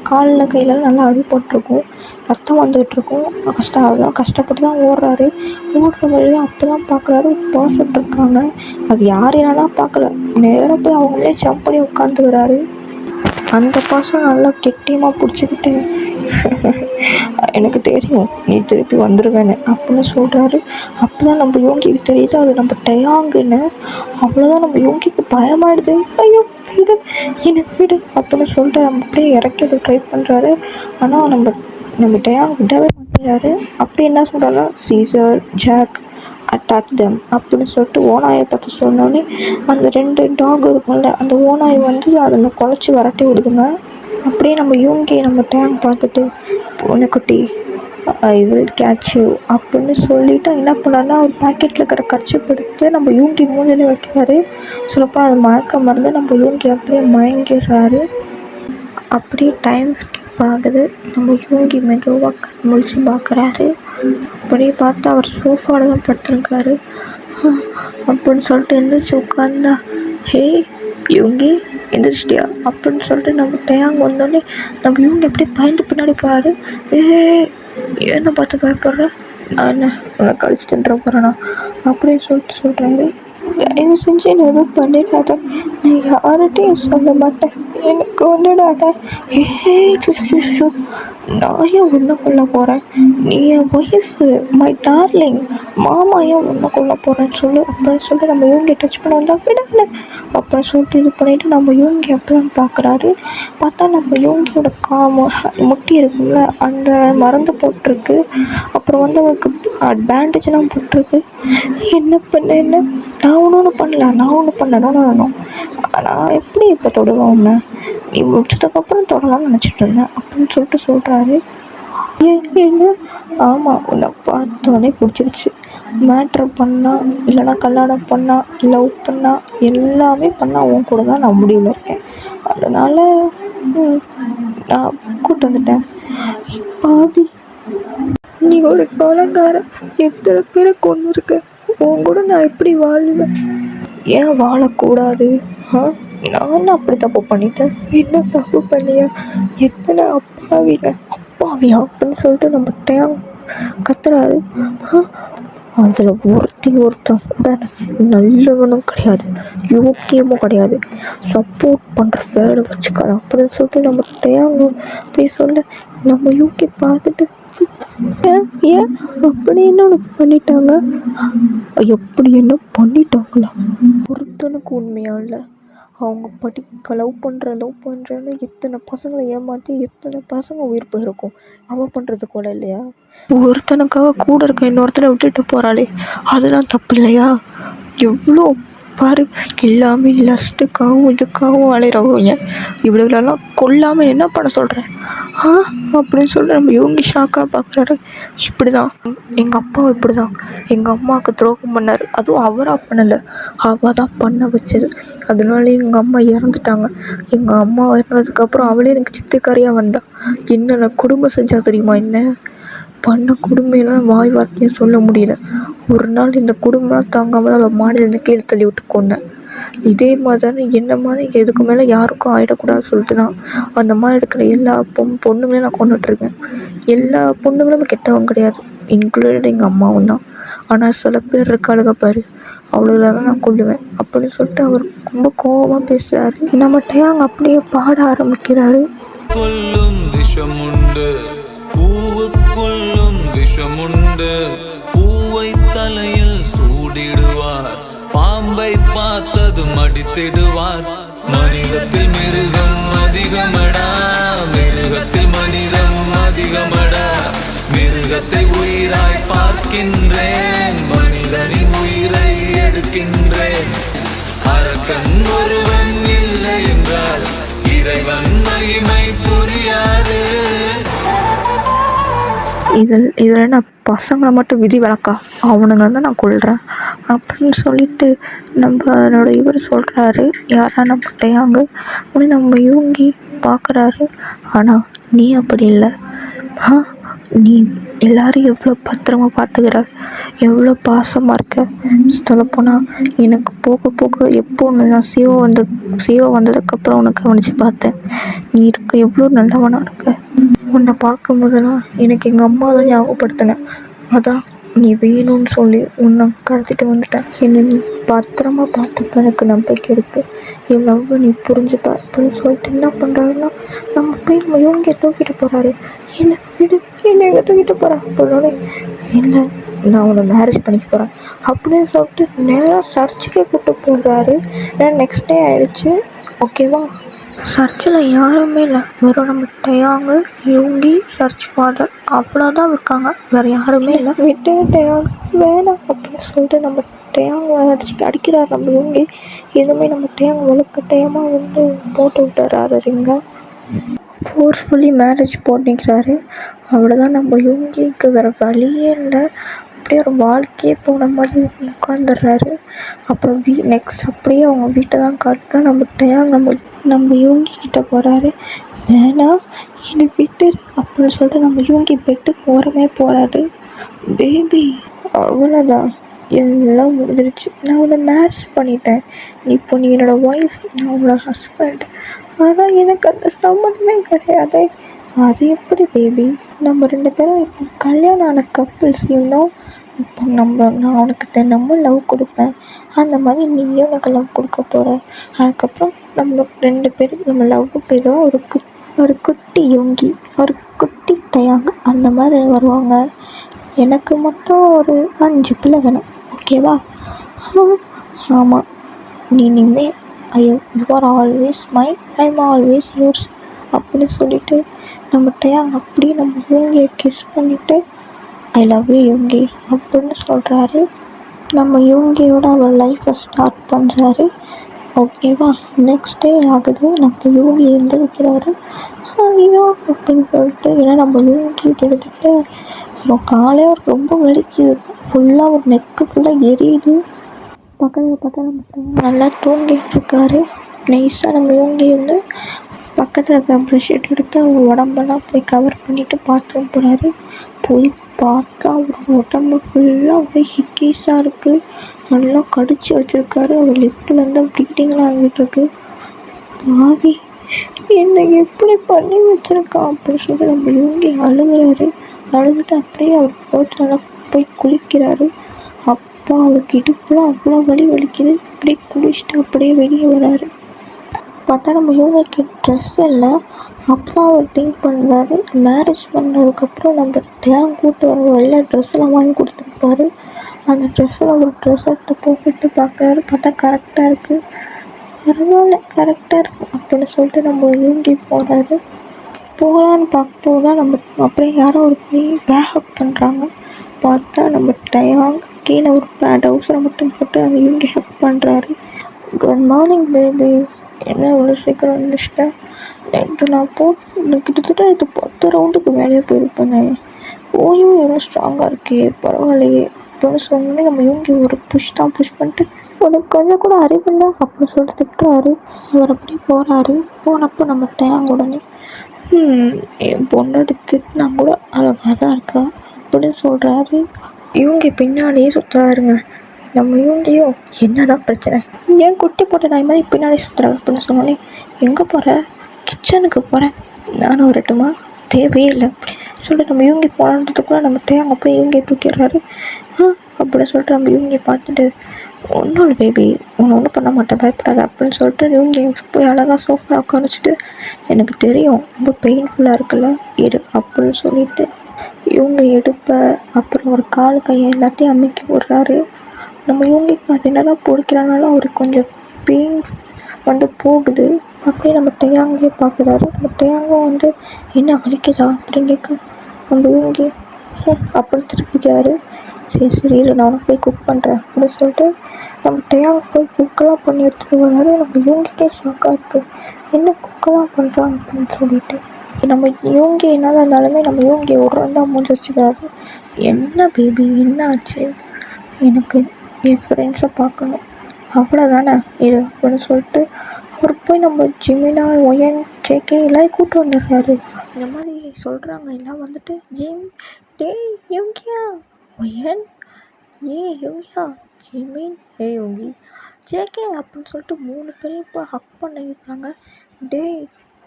காலில் கையிலலாம் நல்லா அடிபட்டிருக்கும், ரத்தம் வந்துகிட்ருக்கும். அதெல்லாம் கஷ்டப்பட்டு தான் ஓடுறாரு. ஓடுற வழியாக அப்போ தான் பார்க்குறாரு ஒரு பர்சன் இருக்காங்க. அது யார் என்னெல்லாம் பார்க்கல, நேராக போய் அவங்களே ஜம்ப் பண்ணி உட்காந்துக்கிறாரு. அந்த பர்சன் நல்லா கெட்டியமாக பிடிச்சிக்கிட்டு எனக்கு தெரியும் நீ திருப்பி வந்துடுவேன்னு அப்படின்னு சொல்கிறாரு. அப்போ தான் நம்ம யூங்கிக்கு தெரியுது அது நம்ம டயாங்குன்னு. அவ்வளோதான். நம்ம யூங்கிக்கு பயமாயிடுது. ஐயோ விடு, எனக்கு விடு அப்படின்னு சொல்லிட்டு நம்ம அப்படியே இறக்கி ட்ரை பண்ணுறாரு. ஆனால் நம்ம டயாங் விடவே மாட்டேங்கிறாரு. அப்படி என்ன சொல்கிறாருன்னா சீசர், ஜாக், அட்டாக் தம் அப்படின்னு சொல்லிட்டு ஓநாயை பற்றி சொன்னோன்னே அந்த 2 டாக் இருக்கும்ல, அந்த ஓநாய் வந்து அதுங்க குலைச்சி விரட்டி விடுதுங்க. அப்படியே நம்ம யூங்கி நம்ம டேங் பார்த்துட்டு பூனைக்குட்டி ஐ வில் கேட்ச் யூ அப்படின்னு சொல்லிவிட்டு என்ன பண்ணாருன்னா ஒரு பாக்கெட்டில் இருக்கிற கர்ச்சீப் எடுத்து நம்ம யூங்கி மூஞ்சில வைக்கிறாரு. சொல்லப்போ அது மயக்க மருந்து நம்ம யூங்கி அப்படியே மயங்கிடுறாரு. அப்படியே டைம் ஸ்கிப் ஆகுது. நம்ம யூங்கி மெதுவாக கண் முழிச்சு பார்க்குறாரு. அப்படியே பார்த்தா அவர் சோஃபாவில் தான் படுத்துருக்காரு. அப்படின்னு சொல்லிட்டு எந்திரிச்சு உட்காந்தா, ஹே யூங்கி எந்திரிச்சிட்டியா அப்படின்னு சொல்லிட்டு நம்ம டேயாங் வந்தோடனே நம்ம யூங்கி அப்படியே பயந்து பின்னாடி போகிறாரு. என்ன பார்த்து பயப்படுற, நான் என்ன உன்னை கழிச்சுட்டுன்ற போகிறேனா அப்படின்னு சொல்லிட்டு சொல்கிறாரு. தயவு செஞ்சு என்ன எதுவும் பண்ணிடாத, நான் யார்கிட்டையும் சொல்ல மாட்டேன், எனக்கு ஒன்றுடாத. சுஷு, நான் ஏன் உன்னை கொல்ல போகிறேன், நீ என் ஒய்ஃபு, மை டார்லிங், மாமா ஏன் உன்னை கொல்ல போகிறேன்னு சொல்லு அப்படின்னு சொல்லிட்டு நம்ம யூங்கி டச் பண்ண வந்தால் விடல அப்படின்னு சொல்லிட்டு இது பண்ணிவிட்டு நம்ம யூங்கி அப்பதான் பார்க்குறாரு. பார்த்தா நம்ம யூங்கியோட முட்டி இருக்கும்ல, அந்த மருந்து போட்டிருக்கு. அப்புறம் வந்து அவருக்கு பேண்டேஜெலாம் போட்டிருக்கு. என்ன பண்ண என்ன, நான் ஒன்றும் பண்ணல நான் எப்படி இப்போ தொடுவேன் உன்னை, நீ முடிச்சதுக்கப்புறம் தொடலாம்னு நினச்சிட்டு இருந்தேன் அப்படின்னு சொல்லிட்டு சொல்கிறாரு. என்ன, ஆமாம் உன்னை பார்த்தோன்னே பிடிச்சிருச்சு, மேட்ரு பண்ணால் இல்லைனா கல்யாணம் பண்ணால் லவ் பண்ணால் எல்லாமே பண்ணால் உன் கூட தான் நான் முடிவில் இருக்கேன், அதனால் நான் கூப்பிட்டு வந்துட்டேன். பாவி, நீ ஒரு கொலைகாரன், எத்தனை பேரை கொண்டு இருக்க, உன் கூட நான் எப்படி வாழ்வேன், ஏன் வாழக்கூடாது? நான் அப்படி தப்பு பண்ணிட்டேன், என்ன தப்பு பண்ணியா, எத்தனை அப்பாவியா அப்படின்னு சொல்லிட்டு நம்ம டேங் கத்துறாரு. அதில் ஒருத்தன் கூட நல்லவனும் கிடையாது, யோக்கியமும் கிடையாது, சப்போர்ட் பண்ணுற வேலை வச்சுக்காது அப்படின்னு சொல்லிட்டு நம்ம டேங் அப்படி சொல்ல நம்ம யூகி பார்த்துட்டு ஏன் அப்படி என்ன உனக்கு பண்ணிட்டாங்க, எப்படி என்ன பண்ணிட்டாங்களா, ஒருத்தனுக்கு உண்மையா இல்லை, அவங்க லவ் பண்ணுறேன்னு எத்தனை பசங்களை ஏமாற்றி எத்தனை பசங்க உயிர் போயிருக்கும். அவள் பண்ணுறது கூட இல்லையா? ஒருத்தனுக்காக கூட இருக்க இன்னொருத்தனை விட்டுட்டு போகிறாளே, அதெல்லாம் தப்பு இல்லையா? எவ்வளோ பாரு, எல்லாமே லஸ்ட்டுக்காகவும் இதுக்காகவும் அலையிறவங்க இவ்வளோலாம் கொல்லாமல் என்ன பண்ண சொல்கிறேன் அப்படின்னு சொல்லிட்டு நம்ம இவங்க ஷாக்காக பார்க்குறாரு. இப்படி தான் எங்கள் அப்பாவும் இப்படி தான் எங்கள் அம்மாவுக்கு துரோகம் பண்ணார். அதுவும் அவராக பண்ணலை, அவள் தான் பண்ண வச்சது. அதனாலே எங்கள் அம்மா இறந்துட்டாங்க. எங்கள் அம்மா இறந்ததுக்கப்புறம் அவளே எனக்கு சித்திக்காரியாக வந்தாள். என்னென்ன குடும்பம் செஞ்சா தெரியுமா? என்ன பண்ண கொடுமையெல்லாம் வாய் வார்த்தையும் சொல்ல முடியல. ஒரு நாள் இந்த குடும்பம் தாங்காமல் அவள் மாடியிலேருந்து கீழே தள்ளி விட்டு கொண்டேன். இதே மாதிரி தானே என்ன மாதிரி எதுக்கு மேலே யாருக்கும் ஆகிடக்கூடாதுன்னு சொல்லிட்டு தான் அந்த மாதிரி இருக்கிற எல்லா பொண்ணுங்களையும் நான் கொண்டுட்ருக்கேன். எல்லா பொண்ணுங்களும் கெட்டவங்க கிடையாது, இன்க்ளூடட் எங்கள் அம்மாவும் தான். ஆனால் சில பேர் இருக்காளுங்க பாரு, அவ்வளோதான் நான் கொள்ளுவேன் அப்படின்னு சொல்லிட்டு அவர் ரொம்ப கோபமாக பேசுகிறாரு. நம்மகிட்ட அங்கே அப்படியே பாட ஆரம்பிக்கிறாரு. கொல்லும் விஷமுண்டு பூவுக்குள்ளும் விஷமுண்டு, பூவை தலையில் சூடிடுவார், பாம்பை பார்த்ததும் அடித்திடுவார். மனிதத்தில் மிருகம் அதிகமடா, மிருகத்தில் மனிதம் அதிகமடா. மிருகத்தை உயிராய் பார்க்கின்றேன், மனிதனின் உயிரை எடுக்கின்றேன். அரக்கன் ஒருவன் இல்லை என்றால் இறைவன் மகிமை புரியாது. இதில் நான் பசங்களை மட்டும் விதி விளக்கா அவனுங்களை தான் நான் கொள்கிறேன் அப்படின்னு சொல்லிட்டு நம்மளோட இவர் சொல்கிறாரு. யாரா நம்ம டயாங்கு உடனே நம்ம யூங்கி பார்க்குறாரு. ஆனால் நீ அப்படி இல்லை. நீ எல்லோரும் எவ்வளோ பத்திரமா பார்த்துக்கிற, எவ்வளோ பாசமாக இருக்க. சொல்லப்போனால் எனக்கு போக போக எப்போ நான் சிஓ வந்ததுக்கப்புறம் உன்னை கவனித்து பார்த்தேன். நீ எவ்வளோ நல்லவனாக இருக்க. உன்னை பார்க்கும் போதெல்லாம் எனக்கு எங்கள் அம்மா தான் ஞாபகப்படுத்தினேன். அதான் நீ வேணும்னு சொல்லி உன்னை கடத்திட்டு வந்துட்டேன். என்னை நீ பத்திரமா பார்த்துக்க, எனக்கு நம்பிக்கை இருக்குது. என் லவ்வை நீ புரிஞ்சுப்ப அப்படின்னு சொல்லிட்டு என்ன பண்ணுறாருன்னா, நம்ம யோங்கியை தூக்கிட்டு போகிறாரு. என்னை விடு, என்னை எங்கே தூக்கிட்டு போகிறேன் அப்படின்னோடனே, இல்லை நான் உன்னை மேரேஜ் பண்ணிக்க போகிறேன் அப்படின்னு சொல்லிட்டு நேராக சர்ச்சுக்கே கூப்பிட்டு போகிறாரு. ஏன்னா நெக்ஸ்ட் டே ஆகிடுச்சு. ஓகேவா? சர்ச்சில் யாருமே இல்லை, வெறும் நம்ம டயாங்கு, யூங்கி, சர்ச் ஃபாதர் அவ்வளோதான் இருக்காங்க. வேறு யாருமே இல்லை. விட்டு டயாங் வேணாம் அப்படின்னு சொல்லிட்டு நம்ம டயாங் அடிக்கிறார் நம்ம யூங்கி. எதுவுமே நம்ம டயாங் வலுக்கட்டாயமாக போட்டு விட்டுறாரு ரிங்க. Forcefully marriage போட்டுக்கிறாரு. அவ்வளோதான், நம்ம யூங்கிக்கு வேறு வழியே இல்லை. அப்படியே ஒரு வாழ்க்கையே போன மாதிரி உட்காந்துடுறாரு. அப்புறம் நெக்ஸ்ட் அப்படியே அவங்க வீட்டை தான் காட்டினா நம்ம டயாங் நம்ம யூங்கி கிட்ட போகிறாரு. வேணாம் என்னை விட்டு அப்படின்னு சொல்லிட்டு நம்ம யூங்கி பெட்டுக்கு ஓரமே போகிறாரு. பேபி அவ்வளோதான், எல்லாம் முடிஞ்சிருச்சு. நான் உன்னை மேரேஜ் பண்ணிட்டேன். இப்போ நீ என்னோடய ஒய்ஃப், நான் உன்னோட ஹஸ்பண்ட். ஆனால் எனக்கு அந்த சம்மந்தமே கிடையாது. அது எப்படி பேபி? நம்ம 2 பேரும் இப்போ கல்யாணம் ஆன கப்புள்ஸ். இப்போ நான் உனக்கு தினமும் லவ் கொடுப்பேன், அந்த மாதிரி நீயும் எனக்கு லவ் கொடுக்க போகிற. அதுக்கப்புறம் நம்ம 2 பேரும் நம்ம லவ்வுக்கு ஏதோ ஒரு குட்டி யோங்கி, ஒரு குட்டி டயாங் அந்த மாதிரி வருவாங்க. எனக்கு மொத்தம் ஒரு 5 பிள்ளை வேணும். ஓகேவா? ஆமாம், நீ இனிமே you are always mine, I am always yours அப்படின்னு சொல்லிட்டு நம்ம டயாங் அப்படியே நம்ம யூங்கியை கிஸ் பண்ணிவிட்டு ஐ லவ் யூ யூங்கி அப்படின்னு சொல்கிறாரு. நம்ம யூங்கியோட அவர் லைஃப்பை ஸ்டார்ட் பண்ணுறாரு. ஓகேவா? நெக்ஸ்ட் டே ஆகுது, நம்ம யூங்கி எழுந்திருக்கிறாரு. ஐயோ அப்படின்னு சொல்லிட்டு, ஏன்னா நம்ம யூங்கி கிட்டத்தட்ட காலையே ரொம்ப வலிக்குது, ஃபுல்லாக ஒரு நெக்கு ஃபுல்லாக எரியுது. பக்கத்தில் பார்த்தா நம்ம நல்லா தூங்கிட்டு இருக்காரு. நைஸாக நம்ம யூங்கி பக்கத்தில் இருக்க ப்ரெஷ்ஷீட் எடுத்து அவர் உடம்பெல்லாம் போய் கவர் பண்ணிவிட்டு பாத்ரூம் போகிறாரு. போய் பார்த்தா அவர் உடம்பு ஃபுல்லாக ஒரே ஹிக்கீஸாக இருக்குது. நல்லா கடிச்சு வச்சுருக்காரு. அவர் லிப்புலேருந்து ப்ளீடிங்லாம் ஆகிட்டுருக்கு. பாவி என்னை எப்படி பண்ணி வச்சுருக்கான் அப்படின்னு சொல்லிட்டு நம்ம யூங்கி அழுகுறாரு. அழுதுட்டு அப்படியே அவர் போட்டு நல்லா போய் குளிக்கிறாரு. அப்பா அவருக்கு இடுப்புலாம் அவ்வளோ வலிக்குது. அப்படியே குளிச்சுட்டு அப்படியே வெளியே வராரு. பார்த்தா நம்ம யூங்கிக்கு ட்ரெஸ் இல்லை. அப்போ அவர் திங்க் பண்ணுறாரு, மேரேஜ் பண்ணதுக்கப்புறம் நம்ம டயாங் கூப்பிட்டு வர எல்லா ட்ரெஸ்ஸெல்லாம் வாங்கி கொடுத்துருப்பாரு. அந்த ட்ரெஸ்ஸில் ஒரு ட்ரெஸ் எடுத்து போட்டு பார்க்குறாரு. பார்த்தா கரெக்டாக இருக்குது. பரவாயில்ல கரெக்டாக இருக்கு அப்படின்னு சொல்லிட்டு நம்ம யோங்கி போகிறாரு. போகலான்னு பார்க்கும்போது தான் நம்ம அப்படியே யாரோ ஒரு போய் பேக்கப் பண்ணுறாங்க. பார்த்தா நம்ம டயாங் கீழே ஒரு டவுசரை மட்டும் போட்டு அந்த யோங்கி ஹெல்ப் பண்ணுறாரு. குட் மார்னிங் பேபி, என்ன இவ்வளோ சீக்கிரம் இருந்துச்சிட்டேன்? நேற்று நான் கிட்டத்தட்ட இது 10 ரவுண்டுக்கு மேலேயே போயிருப்பேனே. ஓயும் எவ்வளோ ஸ்ட்ராங்காக இருக்கே, பரவாயில்லையே அப்படின்னு சொன்னோன்னே நம்ம யோங்கி ஒரு புஷ் பண்ணிட்டு உனக்கு கொஞ்சம் கூட அறிவில்லை அப்படின்னு சொல்லிட்டு திட்டுறாரு. அவர் அப்படி போகிறாரு. போனப்போ நம்ம டயாங் உடனே என் பொண்ணோட திட்டினா கூட அழகாக தான் இருக்கா அப்படின்னு சொல்கிறாரு. இவங்க பின்னாடியே சுற்றுறாருங்க. நம்ம இவங்கையும் என்னதான் பிரச்சனை, ஏன் குட்டி போட்ட நாய் மாதிரி பின்னாடி சுற்றுற அப்படின்னு சொன்னோன்னே எங்கே போகிற, கிச்சனுக்கு போகிறேன், நானும் வரட்டுமா, தேவையே இல்லை சொல்லிட்டு நம்ம இவங்க போனதுக்குள்ளே நம்ம டேங்க போய் இவங்க தூக்கிடுறாரு. அப்படின்னு சொல்லிட்டு நம்ம இவங்க பார்த்துட்டு ஒன்றும் இல்லை பேபி, ஒன்றும் பண்ண மாட்டேன், பயப்படாத அப்படின்னு சொல்லிட்டு இவங்க போய் அழகாக சோஃபா உட்காந்துச்சிட்டு எனக்கு தெரியும் ரொம்ப பெயின்ஃபுல்லாக இருக்குல்ல இரு அப்படின்னு சொல்லிட்டு இவங்க எடுப்பை அப்புறம் ஒரு கால் கையை எல்லாத்தையும் அமுக்கி விட்றாரு. நம்ம இவங்களுக்கு அது என்ன தான் பிடிக்கிறனாலும் அவருக்கு கொஞ்சம் பெயின் வந்து போகுது. அப்படியே நம்ம டயாங்கே பார்க்குறாரு. நம்ம டயாங்கும் என்ன வலிக்குதா அப்படின்னு கேட்க நம்ம இவங்க அப்படின்னு திருப்பிக்காரு. சரி இரு நான் போய் குக் பண்ணுறேன் அப்படின்னு சொல்லிட்டு நம்ம டயாங் போய் குக்கெல்லாம் பண்ணி எடுத்துகிட்டு வராரு. நம்ம இவங்கிட்டே ஷாக்காக இருக்குது, என்ன குக்கெல்லாம் பண்ணுறான் அப்படின்னு சொல்லிட்டு. நம்ம இவங்க என்னதான் இருந்தாலுமே நம்ம இவங்க ஒரு தான் மூஞ்சி வச்சுக்கிறாரு. என்ன பேபி என்ன ஆச்சு, எனக்கு என் ஃப்ரெண்ட்ஸை பார்க்கணும் அவ்வளோதானே இரு அப்படின்னு சொல்லிட்டு அவர் போய் நம்ம ஜிமினா ஒயன் ஜேகே எல்லாம் கூப்பிட்டு வந்துடுறாரு. இந்த மாதிரி சொல்கிறாங்க எல்லாம் ஜிம் டே யோங்கியா ஒயன் யோங்கியா ஜிமின் யோங்கி ஜேகே அப்படின்னு சொல்லிட்டு 3 பேரையும் இப்போ ஹக் பண்ணிக்கிறாங்க. டே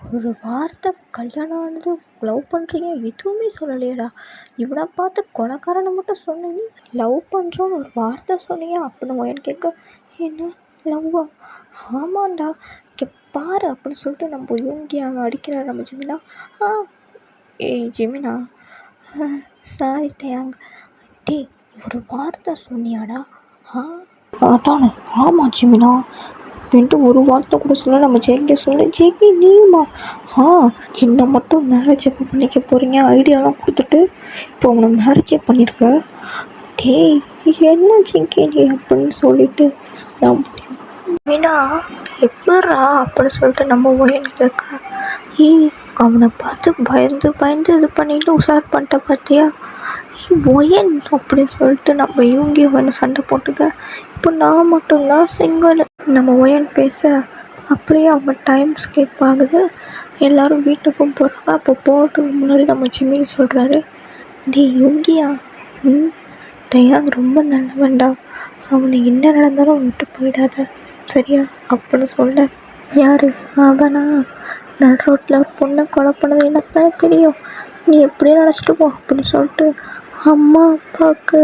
ஒரு வார்த்தை கல்யாணம் ஆனது லவ் பண்ணுறீங்க எதுவுமே சொல்லலையடா, இவனை பார்த்து கொலைக்காரனை மட்டும் சொன்ன நீ லவ் பண்ணுறோன்னு ஒரு வார்த்தை சொன்னியா அப்படின்னு ஒயன் கேட்க என்ன லவ்வா, ஆமாண்டா இங்கே பாரு அப்படின்னு சொல்லிட்டு நம்ம யோங்கி அவன் அடிக்கிறார். நம்ம ஜிமினா ஜிமினா சாரி டயாங், டே ஒரு வார்த்தை சொன்னியாடா, அதானே ஆமாம் ஜிமினா அப்படின்ட்டு ஒரு வார்த்தை கூட சொல்ல நம்ம ஜேகே சொல்ல ஜேகே நீயுமா என்னை மட்டும் மேரேஜ் எப்போ பண்ணிக்க போகிறீங்க ஐடியாலாம் கொடுத்துட்டு இப்போ அவனை மேரேஜே பண்ணியிருக்க, டேய் என்ன ஜேகே நீ அப்படின்னு சொல்லிட்டு நம்ம மீனா எப்பட்றா அப்படின்னு சொல்லிட்டு நம்ம ஒயன் கேட்க அவனை பார்த்து பயந்து இது பண்ணிட்டு உஷார் பண்ணிட்ட பார்த்தியா ஒயன் அப்படின்னு சொல்லிட்டு நம்ம இவங்க சண்டை போட்டுக்க. இப்போ நான் மட்டும்தான் சிங்கிள். நம்ம ஒயன் பேச அப்படியே அவங்க டைம் ஸ்கிப் ஆகுது. எல்லோரும் வீட்டுக்கும் போகிறாங்க. அப்போ போகிறதுக்கு முன்னாடி நம்ம ஜிம்மி சொல்கிறாரு, டே யோங்கியா டயாங் ரொம்ப நல்லவன்டா, அவனை என்ன நடந்தாலும் விட்டு போயிடாத சரியா அப்படின்னு சொல்ல யார் அவனா நடு ரோட்டில் ஒரு பொண்ணை கொலை பண்ணது எனக்கு தானே தெரியும், நீ எப்படியே நினச்சிட்டு போ அப்படின்னு சொல்லிட்டு அம்மா அப்பாவுக்கு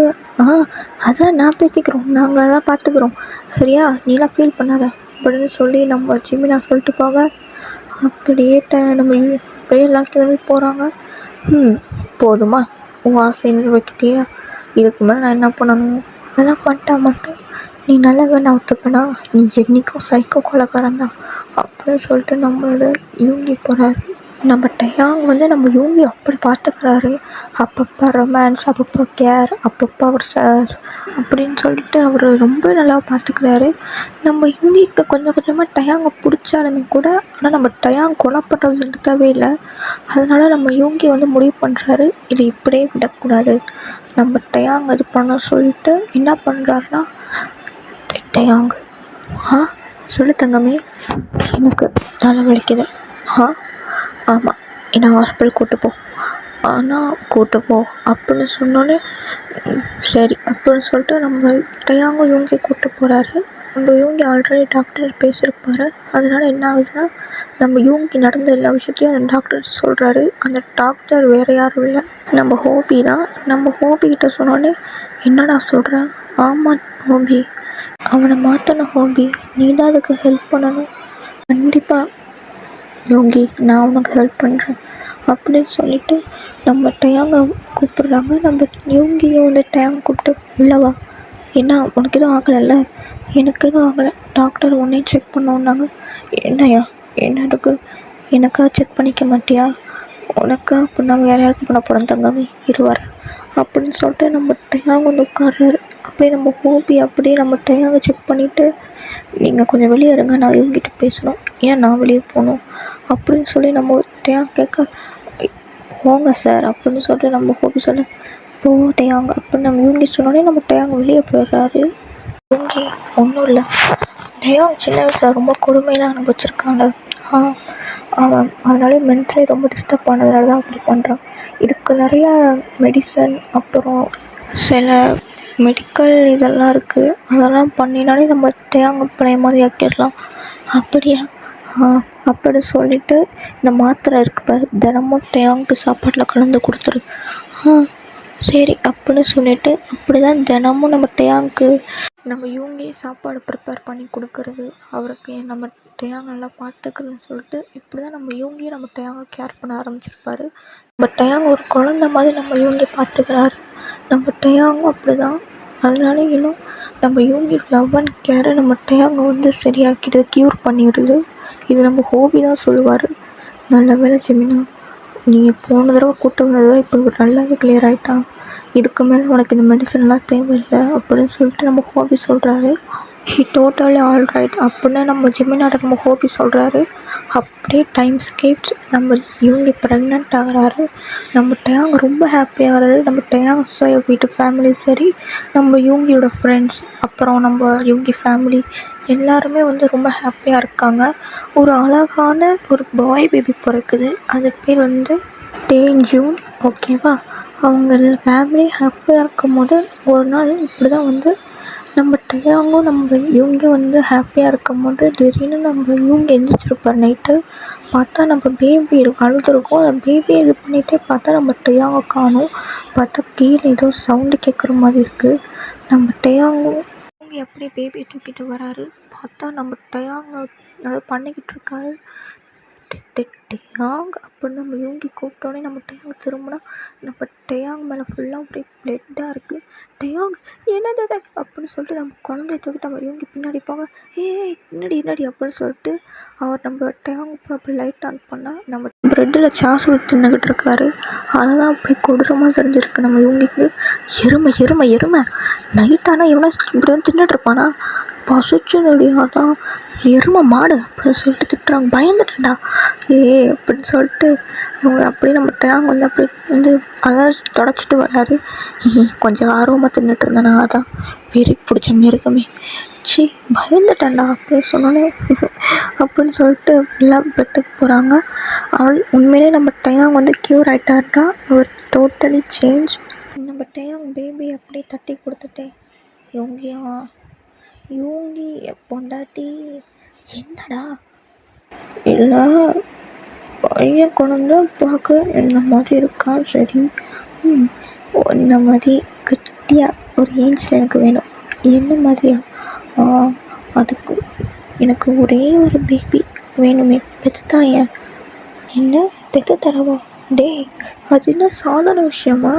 அதான் நான் பேசிக்கிறோம், நாங்கள் தான் பார்த்துக்குறோம் சரியா, நீலாம் ஃபீல் பண்ணாத அப்படின்னு சொல்லி நம்ம ஜிமினா சொல்லிட்டு போக அப்படியே நம்ம அப்படியே எல்லாம் கிளம்பி போகிறாங்க. போதுமா உன் ஆசை நிறைவேற்றிட்டியா, இதுக்கு மேலே நான் என்ன பண்ணணும், அதெல்லாம் பண்ணிட்டா மட்டும் நீ நல்லவன் ஒத்துப்பனா, நீ என்றைக்கும் சைக்கோ கொலைக்காரன் தான் அப்படின்னு சொல்லிட்டு நம்மளோட யோங்கி போகிறாரு. நம்ம டயாங் நம்ம யோங்கி அப்படி பார்த்துக்கிறாரு. அப்பப்போ ரொமான்ஸ், அப்பப்போ கேர், அப்பப்போ அவர் சார் அப்படின்னு சொல்லிட்டு அவர் ரொம்ப நல்லா பார்த்துக்கிறாரு. நம்ம யோங்கிக்கு கொஞ்சம் கொஞ்சமாக டயாங்கை பிடிச்சாலுமே கூட ஆனால் நம்ம டயாங் கொலை பண்ணுறது நிறுத்தவே இல்லை. அதனால நம்ம யோங்கி முடிவு பண்ணுறாரு இது இப்படியே விடக்கூடாது, நம்ம டயாங் இது பண்ண சொல்லிட்டு என்ன பண்ணுறாருன்னா டயாங் சொல்லு தங்கமே எனக்கு தலை வலிக்குது, ஆமாம் என்னை ஹாஸ்பிட்டல் கூட்டு போ அப்படின்னு சொன்னோன்னே சரி அப்படின்னு சொல்லிட்டு நம்ம டயாங்க யோங்கி கூப்பிட்டு போகிறாரு. நம்ம யோங்கி ஆல்ரெடி டாக்டர் பேசியிருப்பார். அதனால் என்ன ஆகுதுன்னா நம்ம யோங்கி நடந்த எல்லா விஷயத்தையும் அந்த டாக்டர் சொல்கிறாரு. அந்த டாக்டர் வேறு யாரும் இல்லை, நம்ம ஹோபி தான். நம்ம ஹோபிக்கிட்ட சொன்னோன்னே என்னடா சொல்கிறேன், ஆமாம் ஹோபி அவனை மாற்றின ஹோபி, நீ தான் அதுக்கு ஹெல்ப் பண்ணணும், கண்டிப்பாக யோங்கி நான் உனக்கு ஹெல்ப் பண்ணுறேன் அப்படின்னு சொல்லிட்டு நம்ம டயாங்கை கூப்பிட்றாங்க. நம்ம யோங்கியும் டயாங் கூப்பிட்டு உள்ளவா என்ன உனக்கு எதுவும் ஆகலைல்ல? எனக்கு எதுவும் ஆகலை. டாக்டர் உன்னையும் செக் பண்ணோன்னாங்க. என்னையா? என்னதுக்கு? எனக்கா செக் பண்ணிக்க மாட்டியா? உனக்கா? அப்போ நான் வேறு யாருக்கு பண்ண போகிறோம் தங்கமே, இருவார அப்படின்னு சொல்லிட்டு நம்ம டேயாங் வந்து உட்கார்றாரு. அப்படியே நம்ம ஹோபி அப்படியே நம்ம டேயாங்கை செக் பண்ணிவிட்டு, நீங்கள் கொஞ்சம் வெளியே இருங்க, நான் இவங்ககிட்ட பேசணும். ஏன் நான் வெளியே போகணும் அப்படின்னு சொல்லி நம்ம டேயாங் கேட்க, போங்க சார் அப்படின்னு சொல்லிட்டு நம்ம ஹோபி சொல்ல, போ டேயாங் அப்படின்னு நம்ம இவங்க சொன்னோடனே நம்ம டேயாங் வெளியே போயிடுறாரு. இவங்க ஒன்றும் இல்லை, டேயாங் சின்ன வயசில் ரொம்ப கொடுமையெல்லாம் அனுபவிச்சிருக்காங்க. அவன் அதனால மென்டலி ரொம்ப டிஸ்டர்ப் ஆனதுனால தான் அப்படி பண்ணுறான். இதுக்கு நிறையா மெடிசன் அப்புறம் சில மெடிக்கல் இதெல்லாம் இருக்குது. அதெல்லாம் பண்ணினாலே நம்ம டேயாங்கை பழைய மாதிரி ஆக்கிடலாம். அப்படியா? அப்படி சொல்லிவிட்டு இந்த மாத்திரை இருக்குது பாரு, தினமும் டேயாங்க்கு சாப்பாட்டில் கலந்து கொடுத்துரு. சரி அப்படின்னு சொல்லிவிட்டு அப்படி தான் தினமும் நம்ம டேயாங்க்கு நம்ம இவங்கே சாப்பாடு ப்ரிப்பேர் பண்ணி கொடுக்கறது, அவருக்கு நம்ம டேயாங் நல்லா பார்த்துக்கிறதுன்னு சொல்லிட்டு இப்படி தான் நம்ம இவங்கே நம்ம டேயாங்கை கேர் பண்ண ஆரம்பிச்சிருப்பாரு. நம்ம டேயாங் ஒரு குழந்த மாதிரி நம்ம இவங்கே பார்த்துக்கிறாரு. நம்ம டேயாங்கும் அப்படி தான். அதனால இன்னும் நம்ம இவங்க லவ் அண்ட் கேரை நம்ம டேயாங்கை வந்து சரியாக்கிடுது, க்யூர் பண்ணிடுது. இது நம்ம ஹோபி தான் சொல்லுவார். நல்ல வேலை ஜெமினா, நீ போன தடவை கூப்பிட்டு வந்ததோட இப்போ நல்லாவே கிளியர் ஆகிட்டான். இதுக்கு மேலே உனக்கு இந்த மெடிசன்லாம் தேவையில்லை அப்படின்னு சொல்லிட்டு நம்ம ஹோபி சொல்கிறாரு. ஹி டோட்டலி ஆல் ரைட் அப்படின்னு நம்ம ஜெமினாட்ட நம்ம ஹோபி சொல்கிறாரு. அப்படியே டைம் ஸ்கேப்ஸ், நம்ம இவங்க ப்ரெக்னென்ட் ஆகிறாரு. நம்ம டேயாங் ரொம்ப ஹாப்பியாகிறாரு. நம்ம டேயாங் வீட்டு ஃபேமிலி சரி, நம்ம இவங்களோட ஃப்ரெண்ட்ஸ் அப்புறம் நம்ம இவங்க ஃபேமிலி எல்லாருமே வந்து ரொம்ப ஹாப்பியாக இருக்காங்க. ஒரு அழகான ஒரு பாய் பேபி பிறக்குது. அது பேர் வந்து டேஞ்சூன். ஓகேவா? அவங்க ஃபேமிலி ஹாப்பியாக இருக்கும் போது ஒரு நாள் இப்படி தான் வந்து நம்ம டேயாங்கும் நம்ம இவங்க வந்து ஹாப்பியாக இருக்கும் போது திடீர்னு நம்ம இவங்க எந்திரிச்சிருப்பார். நைட்டு பார்த்தா நம்ம பேபி அழுதுருக்கும். அந்த பேபியை இது பண்ணிகிட்டே பார்த்தா நம்ம டேயாங்கை காணும். பார்த்தா கீழே ஏதோ சவுண்டு கேட்குற மாதிரி இருக்குது. நம்ம டேயாங்கும் இவங்க எப்படி பேபியை தூக்கிட்டு வராரு. பார்த்தா நம்ம டேயாங்கை அதை பண்ணிக்கிட்டு இருக்காரு. டேயாங் அப்படின்னு நம்ம இவங்க கூப்பிட்டோன்னே நம்ம டேயாங் திரும்பினா நம்ம டேயாங் மேலே ஃபுல்லாக அப்படியே பிளட்டாக இருக்குது. டேயாங் என்னது அது அப்படின்னு சொல்லிட்டு நம்ம குழந்தைய தூக்கிட்டு நம்ம இவங்க பின்னாடி போங்க. என்னடி அப்படின்னு சொல்லிட்டு அவர் நம்ம டேயாங் அப்படி லைட் ஆன் பண்ணால் நம்ம ப்ரெட்டில் சாஸ் ஊற்றி தின்னுக்கிட்டு இருக்காரு. அதெல்லாம் அப்படி கொடூரமாக தெரிஞ்சிருக்கு நம்ம இவங்களுக்கு. எருமை நைட்டானால் இவனா இப்படி வந்து தின்னுட்டு இருப்பானா? பசிச்சுதுடி, அதான் எருமை மாடு அப்படின்னு சொல்லிட்டு திட்டுறாங்க. பயந்துட்டேன்டா அப்படின்னு சொல்லிட்டு இவங்க அப்படியே நம்ம டேயாங் வந்து அப்படி வந்து அதான் தொடச்சிட்டு வராரு. கொஞ்சம் ஆர்வமாக தின்னுட்டு இருந்தேனா, அதான் வெறி பிடிச்ச மிருகமே, பயந்துட்டேன்டா அப்படின்னு சொன்னோன்னே அப்படின்னு சொல்லிட்டு எல்லாம் பெட்டுக்கு போகிறாங்க. அவள் உண்மையிலே நம்ம டேயாங் வந்து க்யூர் ஆகிட்டார்டா. அவர் டோட்டலி சேஞ்ச். நம்ம டேயாங் பேபி அப்படியே தட்டி கொடுத்துட்டேன். இவங்கி பொண்டாட்டி என்னடா இல்லை, பையன் குழந்தை பார்க்க என்ன மாதிரி இருக்கான். சரி, என்ன மாதிரி கட்டியாக ஒரு ஏஞ்சில் எனக்கு வேணும். என்ன மாதிரியா? அதுக்கு எனக்கு ஒரே ஒரு பேபி வேணுமே, பெற்றுத்தா. ஏன் என்ன பெற்று தரவா? அது என்ன சாதாரண விஷயமா?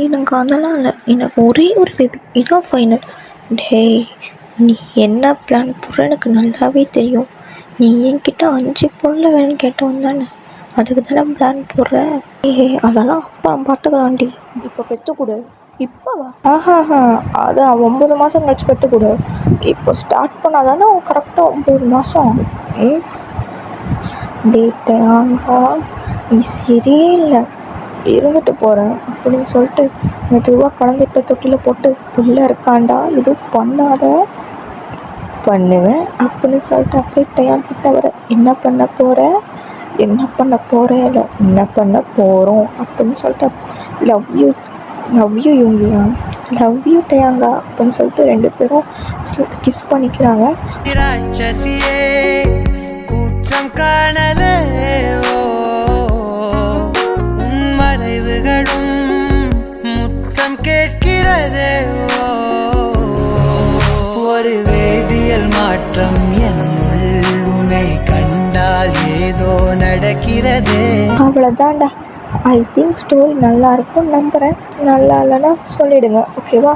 எனக்கு அதெல்லாம் இல்லை, எனக்கு ஒரே ஒரு பேபி இதான் ஃபைனல். நீ என்ன பிளான் போடுற எனக்கு நல்லாவே தெரியும். நீ என்கிட்ட 5 பொருளை வேணும்னு கேட்டவன் தானே, அதுக்கு தானே பிளான் போடுற. அதெல்லாம் அப்புறம் பார்த்துக்கலாண்டி, இப்போ பெற்றுக்கூட. இப்போவா? அதான் 9 மாதம் கழிச்சு பெற்றுக்கூட. இப்போ ஸ்டார்ட் பண்ணால் தானே கரெக்டாக 9 மாதம். டேயாங்கா, நீ சரியே இல்லை, இருந்துட்டு போகிறேன் அப்படின்னு சொல்லிட்டு மெதுவாக குழந்தை இப்போ தொட்டியில் போட்டு உள்ளே இருக்காண்டா, எதுவும் பண்ணாத, பண்ணுவேன் அப்படின்னு சொல்லிட்டு அப்படியே டேயாங் கிட்ட வர, என்ன பண்ண போகிற இல்லை என்ன பண்ண போகிறோம் அப்படின்னு சொல்லிட்டு லவ் யூ யூங்கியா, லவ் யூ டேயாங்கா அப்படின்னு சொல்லிட்டு 2 பேரும் கிஸ் பண்ணிக்கிறாங்க. கூச்சம் காணலே மறைவுகளும் முத்தம் கேட்கிறதே, ஒரு வேதியியல் மாற்றம் என்னுள் உன்னை கண்டால் ஏதோ நடக்கிறதே. அவ்வளோதான்டா. ஐ திங்க் ஸ்டோரி நல்லா இருக்கும் நம்புகிறேன். நல்லா இல்லைன்னா சொல்லிடுங்க, ஓகேவா?